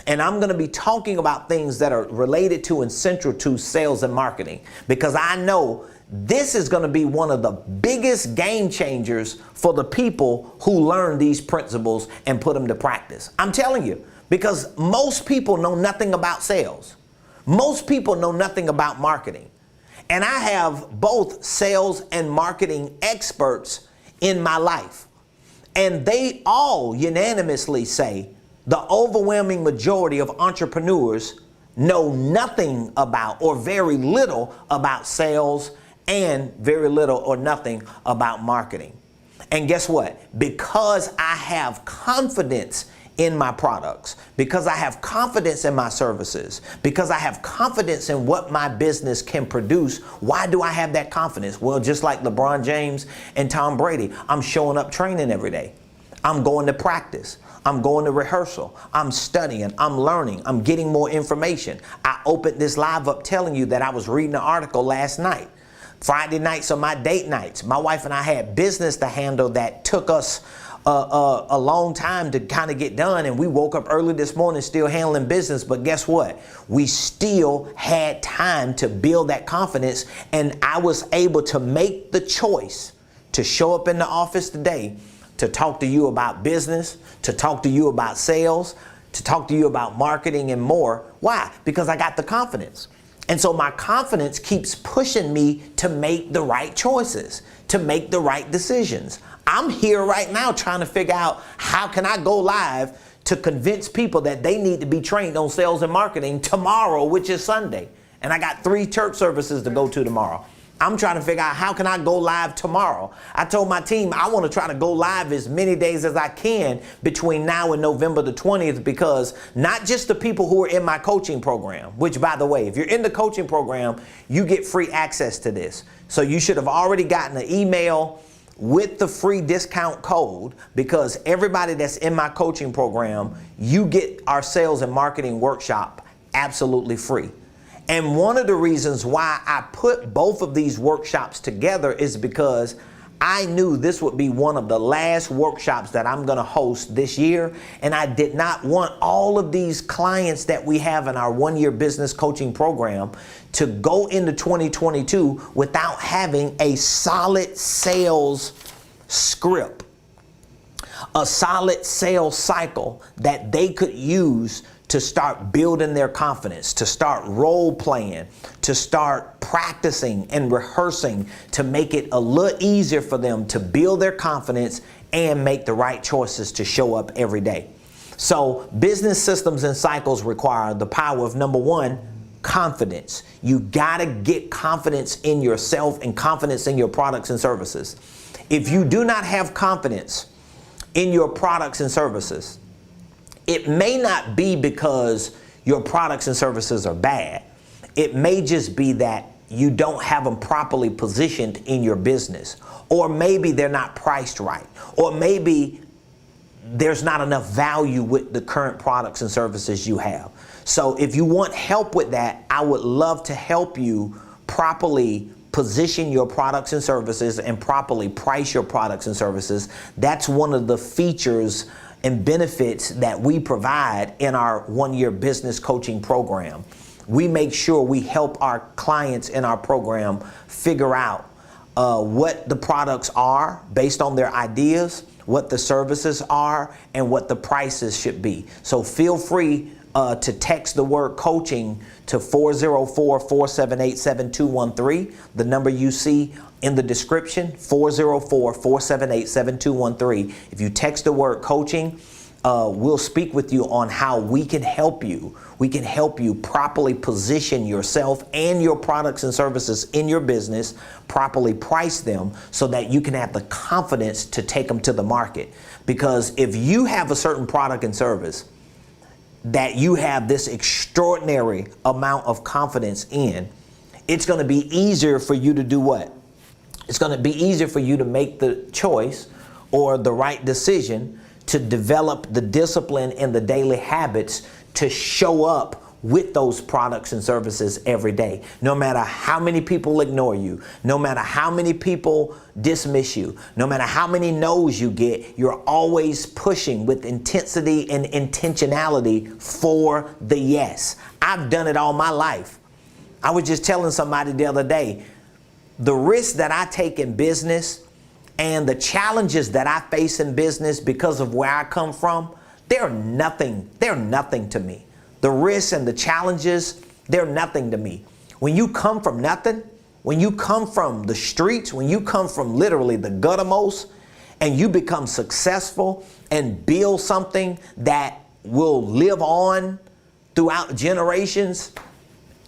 And I'm going to be talking about things that are related to and central to sales and marketing, because I know this is going to be one of the biggest game changers for the people who learn these principles and put them to practice. I'm telling you, because most people know nothing about sales. Most people know nothing about marketing. And I have both sales and marketing experts in my life. And they all unanimously say the overwhelming majority of entrepreneurs know nothing about or very little about sales and very little or nothing about marketing. And guess what? Because I have confidence in my products, because I have confidence in my services, because I have confidence in what my business can produce. Why do I have that confidence? Well, just like LeBron James and Tom Brady, I'm showing up training every day. I'm going to practice. I'm going to rehearsal. I'm studying. I'm learning. I'm getting more information. I opened this live up telling you that I was reading an article last night. Friday nights are my date nights. My wife and I had business to handle that took us a long time to kind of get done, and we woke up early this morning still handling business. But guess what? We still had time to build that confidence, and I was able to make the choice to show up in the office today to talk to you about business, to talk to you about sales, to talk to you about marketing and more. Why? Because I got the confidence. And so my confidence keeps pushing me to make the right choices, to make the right decisions. I'm here right now trying to figure out how can I go live to convince people that they need to be trained on sales and marketing tomorrow, which is Sunday. And I got 3 church services to go to tomorrow. I'm trying to figure out how can I go live tomorrow. I told my team I want to try to go live as many days as I can between now and November the 20th, because not just the people who are in my coaching program, which, by the way, if you're in the coaching program, you get free access to this. So you should have already gotten an email with the free discount code, because everybody that's in my coaching program, you get our sales and marketing workshop absolutely free. And one of the reasons why I put both of these workshops together is because I knew this would be one of the last workshops that I'm going to host this year. And I did not want all of these clients that we have in our one-year business coaching program to go into 2022 without having a solid sales script, a solid sales cycle that they could use to start building their confidence, to start role playing, to start practicing and rehearsing, to make it a little easier for them to build their confidence and make the right choices to show up every day. So business systems and cycles require the power of, number one, confidence. You gotta get confidence in yourself and confidence in your products and services. If you do not have confidence in your products and services, it may not be because your products and services are bad. It may just be that you don't have them properly positioned in your business, or maybe they're not priced right, or maybe there's not enough value with the current products and services you have. So if you want help with that, I would love to help you properly position your products and services and properly price your products and services. That's one of the features and benefits that we provide in our one-year business coaching program. We make sure we help our clients in our program figure out what the products are based on their ideas, what the services are, and what the prices should be. So feel free to text the word coaching to 404-478-7213, the number you see in the description, 404-478-7213. If you text the word coaching, we'll speak with you on how we can help you. We can help you properly position yourself and your products and services in your business, properly price them so that you can have the confidence to take them to the market. Because if you have a certain product and service that you have this extraordinary amount of confidence in, it's going to be easier for you to do what? It's going to be easier for you to make the choice or the right decision to develop the discipline and the daily habits to show up with those products and services every day. No matter how many people ignore you, no matter how many people dismiss you, no matter how many no's you get, you're always pushing with intensity and intentionality for the yes. I've done it all my life. I was just telling somebody the other day, the risks that I take in business and the challenges that I face in business because of where I come from, they're nothing to me. The risks and the challenges, they're nothing to me. When you come from nothing, when you come from the streets, when you come from literally the guttermost and you become successful and build something that will live on throughout generations,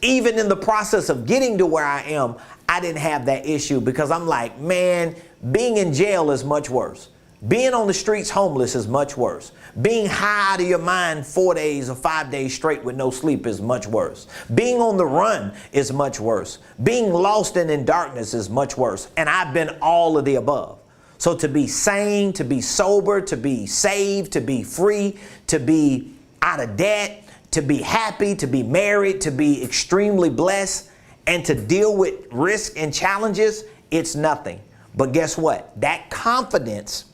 even in the process of getting to where I am, I didn't have that issue because I'm like, man, being in jail is much worse. Being on the streets homeless is much worse. Being high out of your mind 4 days or 5 days straight with no sleep is much worse. Being on the run is much worse. Being lost and in darkness is much worse. And I've been all of the above. So to be sane, to be sober, to be saved, to be free, to be out of debt, to be happy, to be married, to be extremely blessed, and to deal with risk and challenges, it's nothing. But guess what? That confidence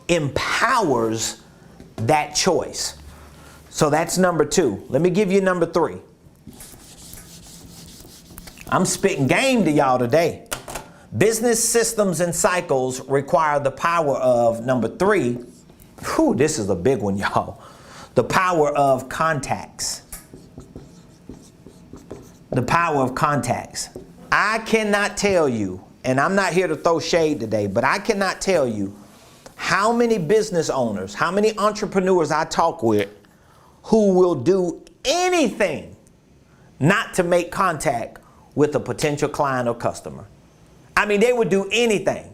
empowers that choice. So that's number 2. Let me give you number 3. I'm spitting game to y'all today. Business systems and cycles require the power of number 3. Whew, this is a big one, y'all. The power of contacts. The power of contacts. I cannot tell you, and I'm not here to throw shade today, but I cannot tell you how many business owners, how many entrepreneurs I talk with who will do anything not to make contact with a potential client or customer. I mean, they would do anything.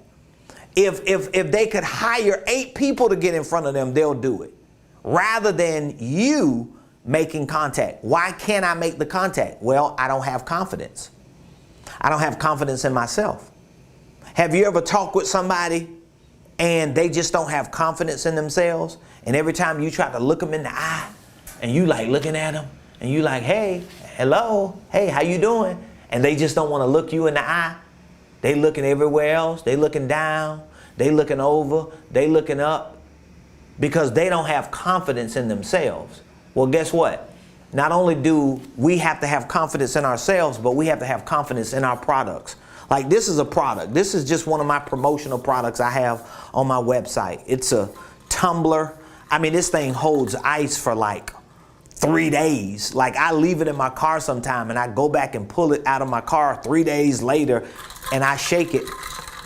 If they could hire 8 people to get in front of them, they'll do it. Rather than you making contact. Why can't I make the contact? Well, I don't have confidence. I don't have confidence in myself. Have you ever talked with somebody and they just don't have confidence in themselves? And every time you try to look them in the eye and you like looking at them and you like, hey, hello, hey, how you doing? And they just don't want to look you in the eye. They looking everywhere else. They looking down. They looking over. They looking up because they don't have confidence in themselves. Well, guess what? Not only do we have to have confidence in ourselves, but we have to have confidence in our products. Like this is a product. This is just one of my promotional products I have on my website. It's a tumbler. I mean, this thing holds ice for like 3 days. Like I leave it in my car sometime and I go back and pull it out of my car 3 days later and I shake it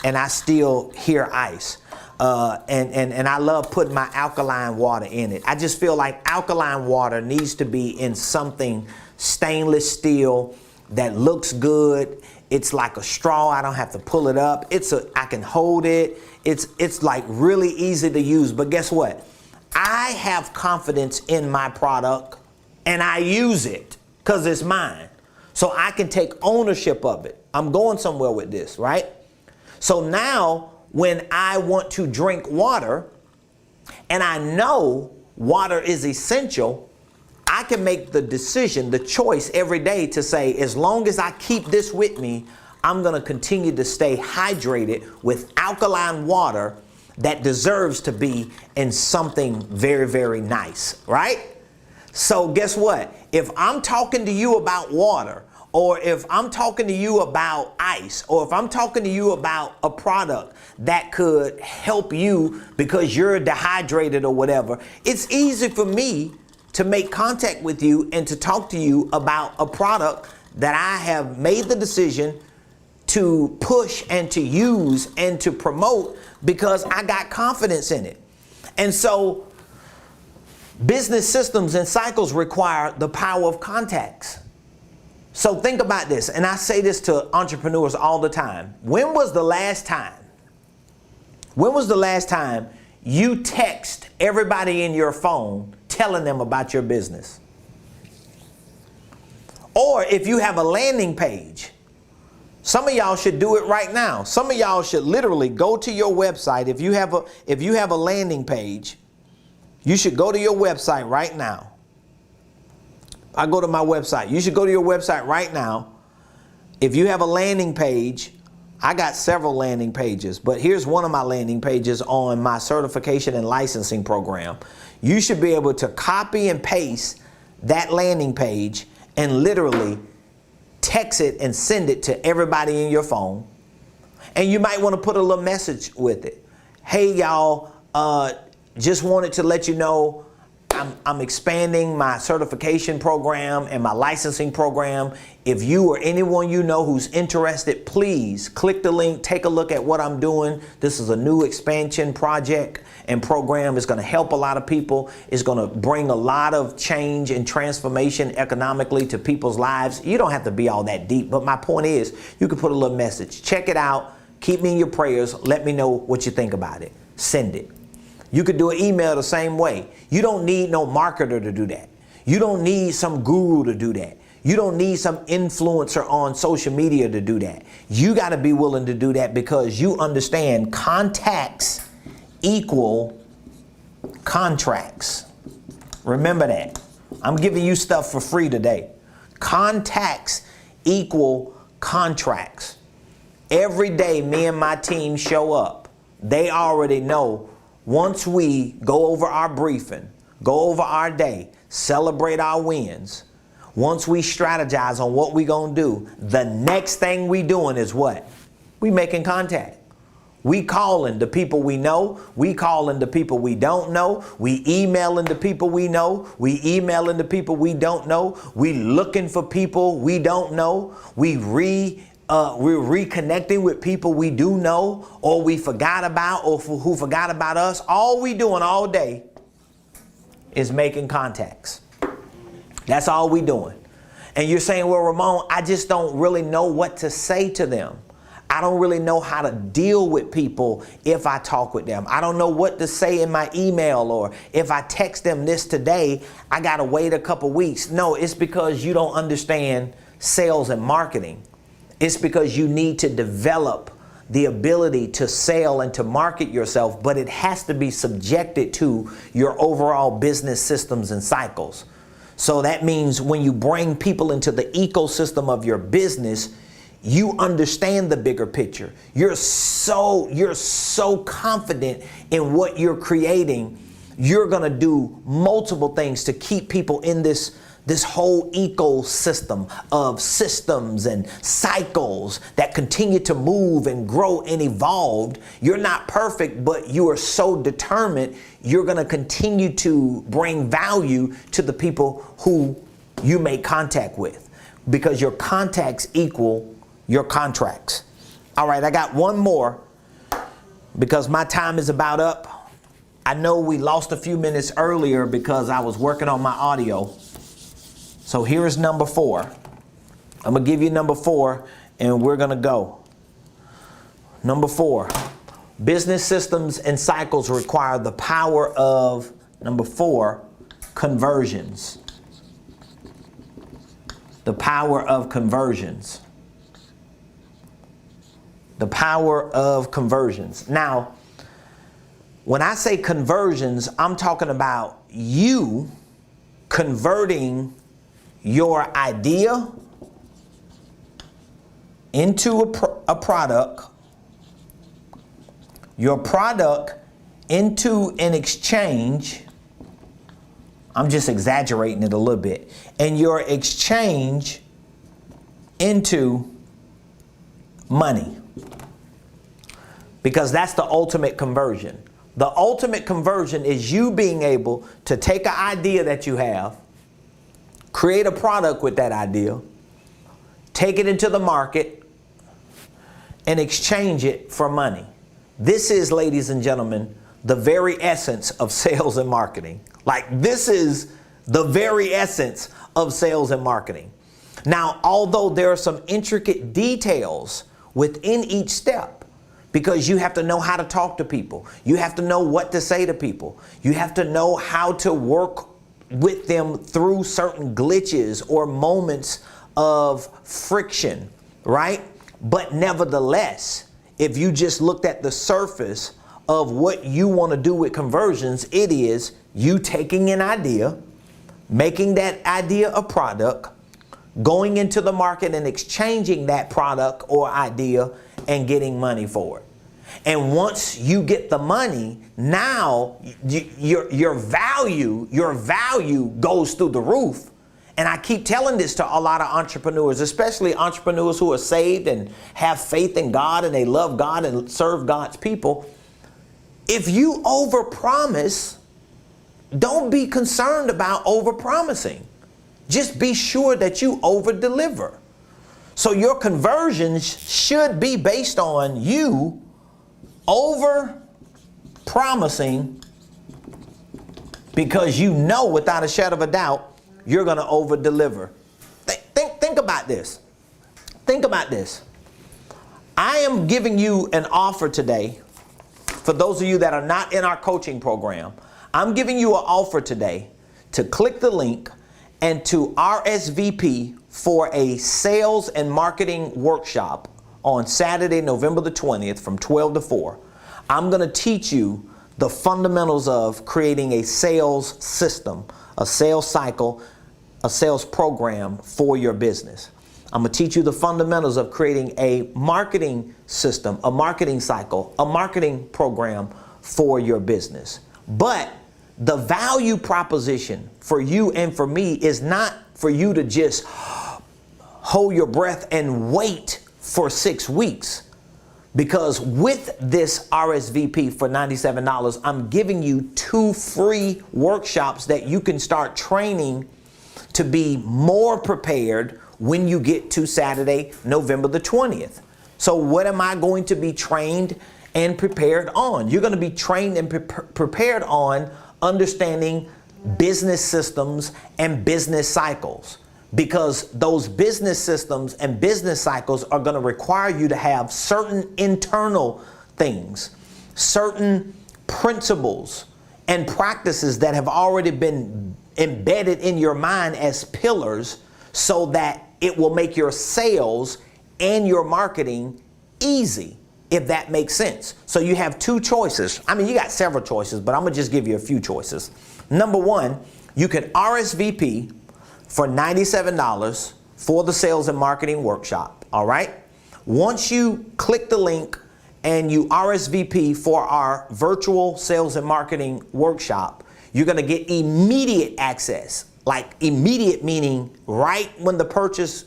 and I still hear ice. And I love putting my alkaline water in it. I just feel like alkaline water needs to be in something stainless steel that looks good. It's like a straw. I don't have to pull it up. I can hold it. It's like really easy to use. But guess what? I have confidence in my product and I use it because it's mine. So I can take ownership of it. I'm going somewhere with this, right? So now when I want to drink water and I know water is essential, I can make the decision, the choice every day to say, as long as I keep this with me, I'm going to continue to stay hydrated with alkaline water that deserves to be in something very, very nice, right? So guess what? If I'm talking to you about water, or if I'm talking to you about ice, or if I'm talking to you about a product that could help you because you're dehydrated or whatever, it's easy for me to make contact with you and to talk to you about a product that I have made the decision to push and to use and to promote because I got confidence in it. And so business systems and cycles require the power of contacts. So think about this, and I say this to entrepreneurs all the time. When was the last time you text everybody in your phone telling them about your business? Or if you have a landing page, some of y'all should do it right now. Some of y'all should literally go to your website. If you have a landing page, you should go to your website right now. I go to my website. You should go to your website right now. If you have a landing page, I got several landing pages, but here's one of my landing pages on my certification and licensing program. You should be able to copy and paste that landing page and literally text it and send it to everybody in your phone. And you might want to put a little message with it. Hey, y'all, just wanted to let you know I'm expanding my certification program and my licensing program. If you or anyone you know who's interested, please click the link, take a look at what I'm doing. This is a new expansion project and program. It's going to help a lot of people. It's going to bring a lot of change and transformation economically to people's lives. You don't have to be all that deep, but my point is you can put a little message. Check it out. Keep me in your prayers. Let me know what you think about it. Send it. You could do an email the same way. You don't need no marketer to do that. You don't need some guru to do that. You don't need some influencer on social media to do that. You got to be willing to do that because you understand contacts equal contracts. Remember that. I'm giving you stuff for free today. Contacts equal contracts. Every day me and my team show up. They already know. Once we go over our briefing, go over our day, celebrate our wins, once we strategize on what we gonna do, the next thing we doing is what? We making contact. We calling the people we know. We calling the people we don't know. We emailing the people we know. We emailing the people we don't know. We looking for people we don't know. We're reconnecting with people we do know or we forgot about or who forgot about us. All we doing all day is making contacts. That's all we doing. And you're saying, well, Ramon, I just don't really know what to say to them. I don't really know how to deal with people if I talk with them. I don't know what to say in my email, or if I text them this today, I got to wait a couple weeks. No, it's because you don't understand sales and marketing. It's because you need to develop the ability to sell and to market yourself, but it has to be subjected to your overall business systems and cycles. So that means when you bring people into the ecosystem of your business, you understand the bigger picture. You're so confident in what you're creating. You're going to do multiple things to keep people in this whole ecosystem of systems and cycles that continue to move and grow and evolve. You're not perfect, but you are so determined. You're going to continue to bring value to the people who you make contact with, because your contacts equal your contracts. All right, I got one more because my time is about up. I know we lost a few minutes earlier because I was working on my audio. So here is number 4. I'm going to give you number 4 and we're going to go. Number 4, business systems and cycles require the power of, number 4, conversions. The power of conversions. The power of conversions. Now, when I say conversions, I'm talking about you converting your idea into a product, your product into an exchange. I'm just exaggerating it a little bit. And your exchange into money. Because that's the ultimate conversion. The ultimate conversion is you being able to take an idea that you have, create a product with that idea, take it into the market, and exchange it for money. This is, ladies and gentlemen, the very essence of sales and marketing. Like, this is the very essence of sales and marketing. Now, although there are some intricate details within each step, because you have to know how to talk to people, you have to know what to say to people, you have to know how to work with them through certain glitches or moments of friction, right? But nevertheless, if you just looked at the surface of what you want to do with conversions, it is you taking an idea, making that idea a product, going into the market and exchanging that product or idea and getting money for it. And once you get the money, now your value goes through the roof. And I keep telling this to a lot of entrepreneurs, especially entrepreneurs who are saved and have faith in God and they love God and serve God's people. If you overpromise, don't be concerned about overpromising. Just be sure that you overdeliver. So your conversions should be based on you over-promising, because you know without a shadow of a doubt you're going to over-deliver. Think about this. Think about this. I am giving you an offer today. For those of you that are not in our coaching program, I'm giving you an offer today to click the link and to RSVP for a sales and marketing workshop on Saturday, November the 20th from 12 to 4. I'm going to teach you the fundamentals of creating a sales system, a sales cycle, a sales program for your business. I'm going to teach you the fundamentals of creating a marketing system, a marketing cycle, a marketing program for your business. But the value proposition for you and for me is not for you to just hold your breath and wait for 6 weeks. Because with this RSVP for $97, I'm giving you 2 free workshops that you can start training to be more prepared when you get to Saturday, November the 20th. So what am I going to be trained and prepared on? You're going to be trained and prepared on understanding business systems and business cycles. Because those business systems and business cycles are going to require you to have certain internal things, certain principles and practices that have already been embedded in your mind as pillars, so that it will make your sales and your marketing easy, if that makes sense. So you have 2 choices. I mean, you got several choices, but I'm going to just give you a few choices. Number 1, you can RSVP for $97 for the sales and marketing workshop. All right. Once you click the link and you RSVP for our virtual sales and marketing workshop, you're going to get immediate access. Like immediate meaning right when the purchase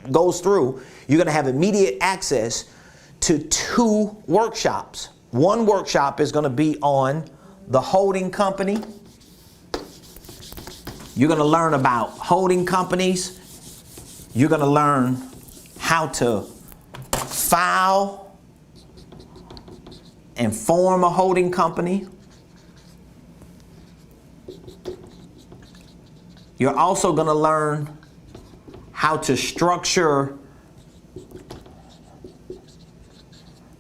goes through, you're going to have immediate access to 2 workshops. One workshop is going to be on the holding company. You're going to learn about holding companies. You're going to learn how to file and form a holding company. You're also going to learn how to structure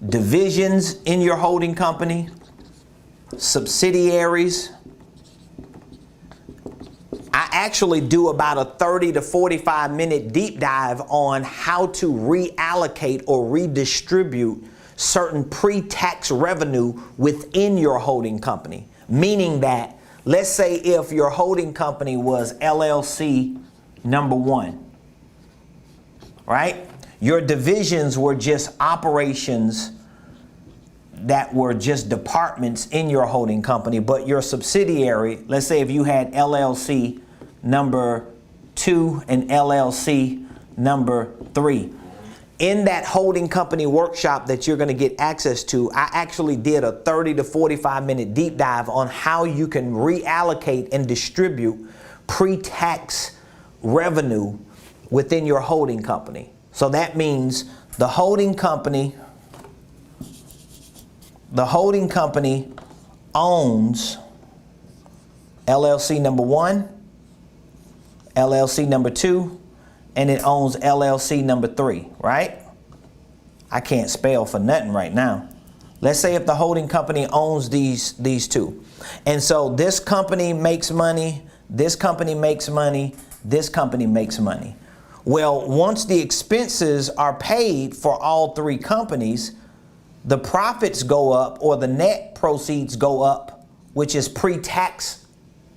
divisions in your holding company, subsidiaries. I actually do about a 30 to 45 minute deep dive on how to reallocate or redistribute certain pre-tax revenue within your holding company. Meaning that, let's say if your holding company was LLC number 1, right? Your divisions were just operations that were just departments in your holding company, but your subsidiary, let's say if you had LLC number 2 and LLC number 3. In that holding company workshop that you're going to get access to, I actually did a 30 to 45 minute deep dive on how you can reallocate and distribute pre-tax revenue within your holding company. So that means the holding company owns LLC number 1, LLC number 2, and it owns LLC number 3, right? I can't spell for nothing right now. Let's say if the holding company owns these two. And so this company makes money, this company makes money, this company makes money. Well, once the expenses are paid for all 3 companies, the profits go up, or the net proceeds go up, which is pre-tax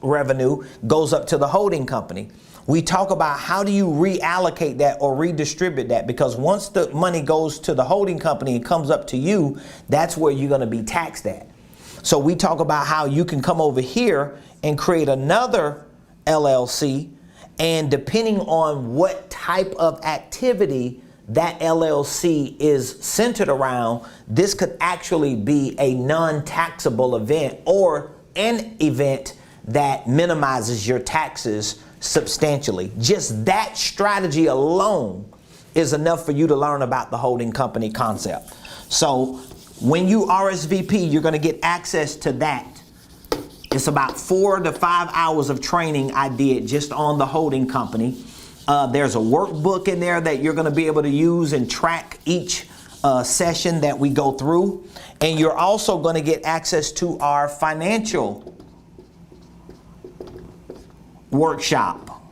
revenue, goes up to the holding company. We talk about how do you reallocate that or redistribute that, because once the money goes to the holding company and comes up to you, that's where you're going to be taxed at. So we talk about how you can come over here and create another LLC, and depending on what type of activity that LLC is centered around, this could actually be a non-taxable event or an event that minimizes your taxes substantially. Just that strategy alone is enough for you to learn about the holding company concept. So when you RSVP, you're going to get access to that. It's about 4 to 5 hours of training I did just on the holding company. There's a workbook in there that you're going to be able to use and track each session that we go through. And you're also going to get access to our financial workshop.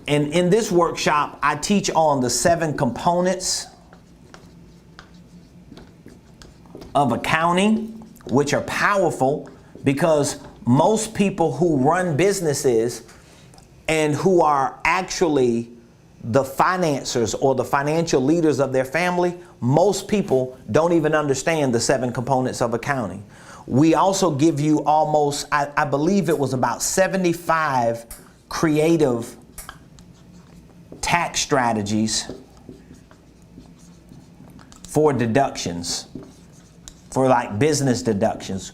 And in this workshop, I teach on the 7 components of accounting, which are powerful, because most people who run businesses and who are actually the financiers or the financial leaders of their family, most people don't even understand the 7 components of accounting. We also give you almost, I believe it was about 75 creative tax strategies for deductions, for like business deductions.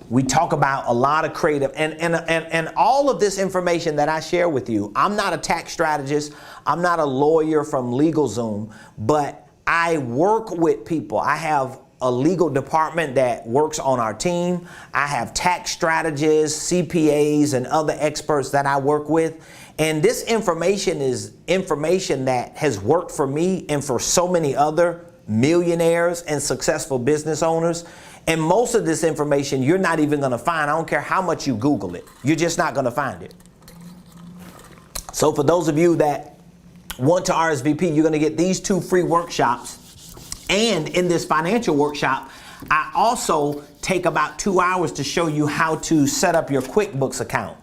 We talk about a lot of creative, and all of this information that I share with you. I'm not a tax strategist. I'm not a lawyer from LegalZoom, but I work with people. I have a legal department that works on our team. I have tax strategists, CPAs, and other experts that I work with. And this information is information that has worked for me and for so many other millionaires and successful business owners. And most of this information you're not even going to find. I don't care how much you Google it. You're just not going to find it. So for those of you that want to RSVP, you're going to get these 2 free workshops. And in this financial workshop, I also take about 2 hours to show you how to set up your QuickBooks account.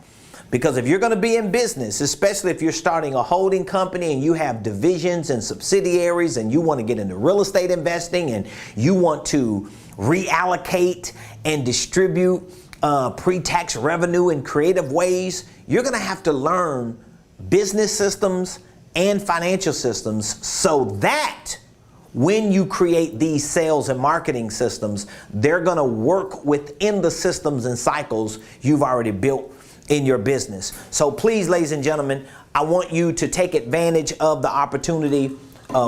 Because if you're going to be in business, especially if you're starting a holding company and you have divisions and subsidiaries and you want to get into real estate investing and you want to reallocate and distribute pre-tax revenue in creative ways, you're going to have to learn business systems and financial systems so that when you create these sales and marketing systems, they're going to work within the systems and cycles you've already built in your business. So please, ladies and gentlemen, I want you to take advantage of the opportunity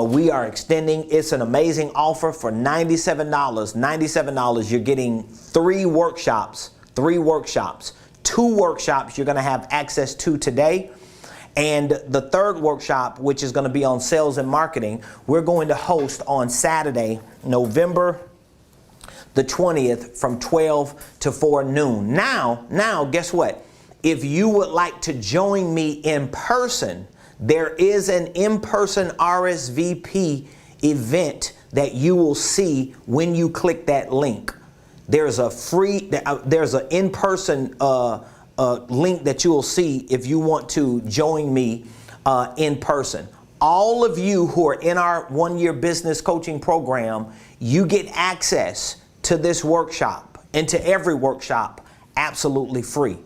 we are extending. It's an amazing offer for $97. $97, you're getting 3 workshops. 2 workshops you're going to have access to today. And the 3rd workshop, which is going to be on sales and marketing, we're going to host on Saturday, November the 20th from 12 to 4 noon. Now, guess what? If you would like to join me in person, there is an in-person RSVP event that you will see when you click that link. There's a there's an in-person link that you will see if you want to join me in person. All of you who are in our 1-year business coaching program, you get access to this workshop and to every workshop absolutely free.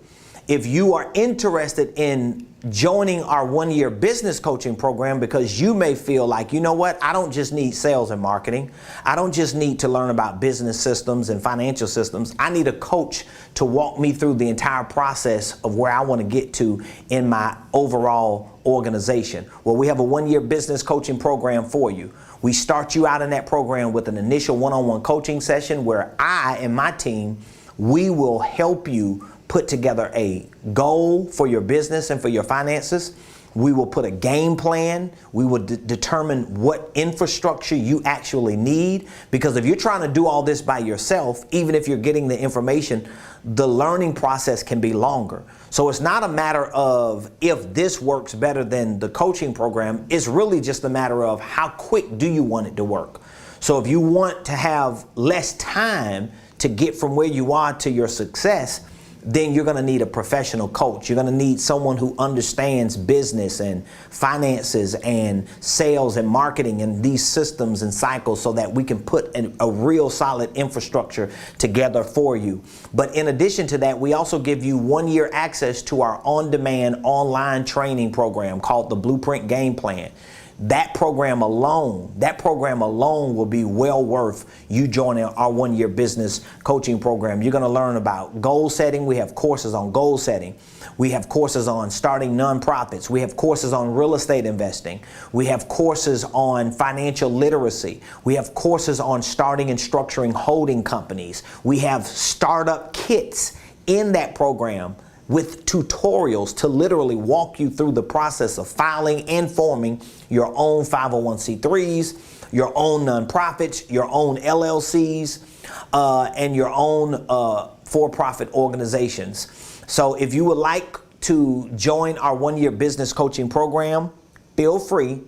If you are interested in joining our 1-year business coaching program because you may feel like, you know what, I don't just need sales and marketing. I don't just need to learn about business systems and financial systems. I need a coach to walk me through the entire process of where I want to get to in my overall organization. Well, we have a 1-year business coaching program for you. We start you out in that program with an initial one-on-one coaching session where I and my team We will help you put together a goal for your business and for your finances. We will put a game plan. We will determine what infrastructure you actually need. Because if you're trying to do all this by yourself, even if you're getting the information, the learning process can be longer. So it's not a matter of if this works better than the coaching program. It's really just a matter of how quick do you want it to work. So if you want to have less time to get from where you are to your success, then you're going to need a professional coach. You're going to need someone who understands business and finances and sales and marketing and these systems and cycles so that we can put a real solid infrastructure together for you. But in addition to that, we also give you 1 year access to our on-demand online training program called the Blueprint Game Plan. That program alone will be well worth you joining our 1 year business coaching program. You're going to learn about goal setting. We have courses on goal setting. We have courses on starting nonprofits. We have courses on real estate investing. We have courses on financial literacy. We have courses on starting and structuring holding companies. We have startup kits in that program with tutorials to literally walk you through the process of filing and forming your own 501c3s, your own nonprofits, your own LLCs, and your own for-profit organizations. So if you would like to join our 1 year business coaching program, feel free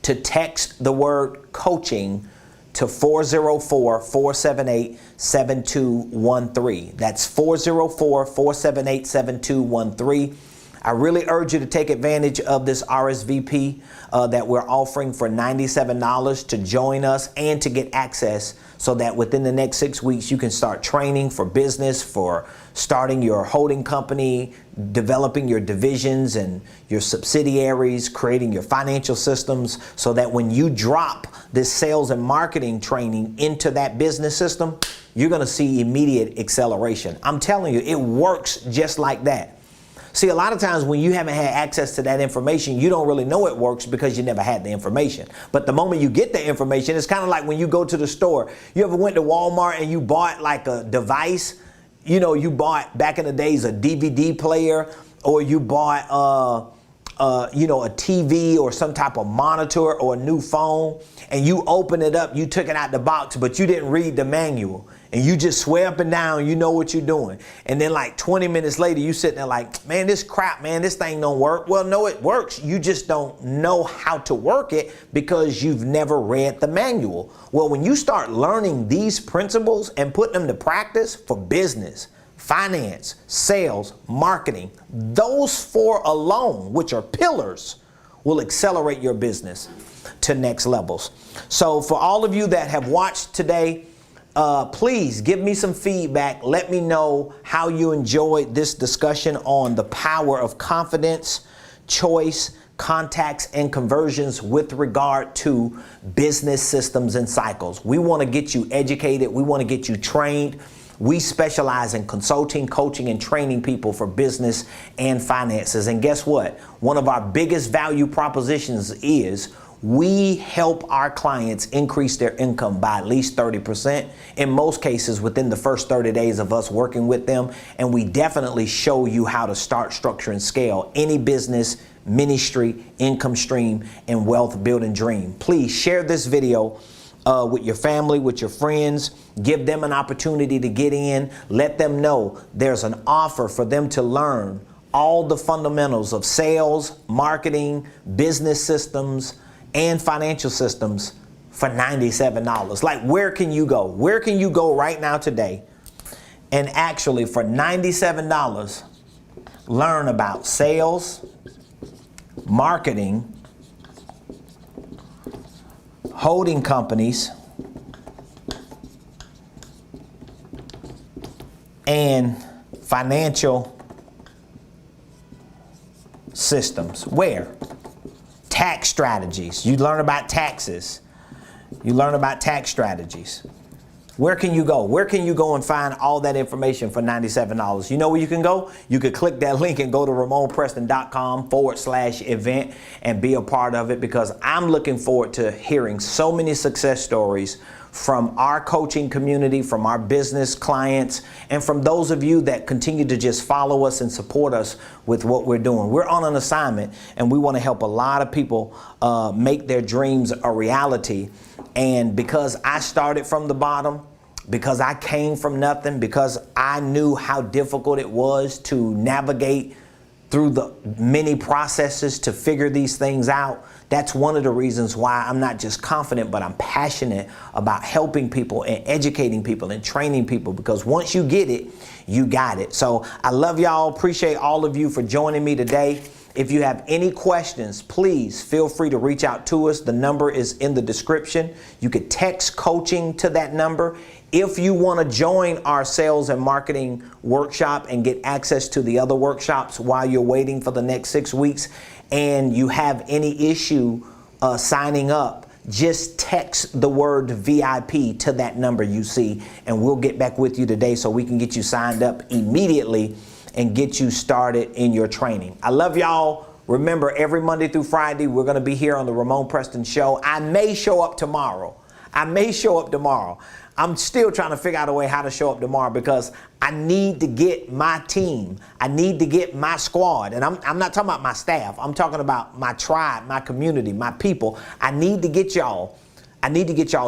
to text the word coaching to 404-478-7213. That's 404-478-7213. I really urge you to take advantage of this RSVP that we're offering for $97 to join us and to get access so that within the next 6 weeks you can start training for business, for starting your holding company, developing your divisions and your subsidiaries, creating your financial systems so that when you drop this sales and marketing training into that business system, you're going to see immediate acceleration. I'm telling you, it works just like that. See, a lot of times when you haven't had access to that information, you don't really know it works because you never had the information. But the moment you get the information, it's kind of like when you go to the store. You ever went to Walmart and you bought like a device? You know, you bought back in the days a DVD player, or you bought a TV or some type of monitor or a new phone, and you open it up, you took it out the box, but you didn't read the manual. And you just swear up and down, you know what you're doing. And then like 20 minutes later, you sitting there like, man, this crap, man, this thing don't work. Well, no, it works. You just don't know how to work it because you've never read the manual. Well, when you start learning these principles and putting them to practice for business, finance, sales, marketing, those four alone, which are pillars, will accelerate your business to next levels. So for all of you that have watched today, please give me some feedback. Let me know how you enjoyed this discussion on the power of confidence, choice, contacts, and conversions with regard to business systems and cycles. We want to get you educated. We want to get you trained. We specialize in consulting, coaching, and training people for business and finances. And guess what? One of our biggest value propositions is we help our clients increase their income by at least 30%, in most cases within the first 30 days of us working with them. And we definitely show you how to start, structure, and scale any business, ministry, income stream, and wealth building dream. Please share this video with your family, with your friends. Give them an opportunity to get in. Let them know there's an offer for them to learn all the fundamentals of sales, marketing, business systems, and financial systems for $97. Like, where can you go? Where can you go right now today and actually for $97 learn about sales, marketing, holding companies, and financial systems? Where? Tax strategies. You learn about taxes. You learn about tax strategies. Where can you go? Where can you go and find all that information for $97? You know where you can go? You could click that link and go to RamonPreston.com/event and be a part of it, because I'm looking forward to hearing so many success stories from our coaching community, from our business clients, and from those of you that continue to just follow us and support us with what we're doing. We're on an assignment, and we want to help a lot of people make their dreams a reality. And because I started from the bottom, because I came from nothing, because I knew how difficult it was to navigate through the many processes to figure these things out, that's one of the reasons why I'm not just confident, but I'm passionate about helping people and educating people and training people, because once you get it, you got it. So I love y'all. Appreciate all of you for joining me today. If you have any questions, please feel free to reach out to us. The number is in the description. You could text coaching to that number. If you want to join our sales and marketing workshop and get access to the other workshops while you're waiting for the next 6 weeks, and you have any issue signing up, just text the word VIP to that number you see, and we'll get back with you today so we can get you signed up immediately and get you started in your training. I love y'all. Remember, every Monday through Friday, we're going to be here on the Ramon Preston Show. I may show up tomorrow. I'm still trying to figure out a way how to show up tomorrow, because I need to get my team. I need to get my squad. And I'm not talking about my staff. I'm talking about my tribe, my community, my people. I need to get y'all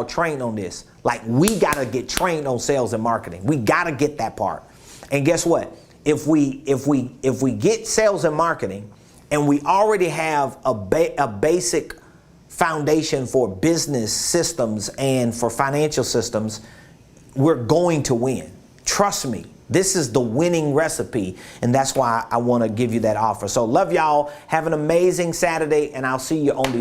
trained on this. Like, we got to get trained on sales and marketing. We got to get that part. And guess what? If we get sales and marketing, and we already have a basic foundation for business systems and for financial systems, we're going to win. Trust me, this is the winning recipe, and that's why I want to give you that offer. So love y'all. Have an amazing Saturday, and I'll see you on the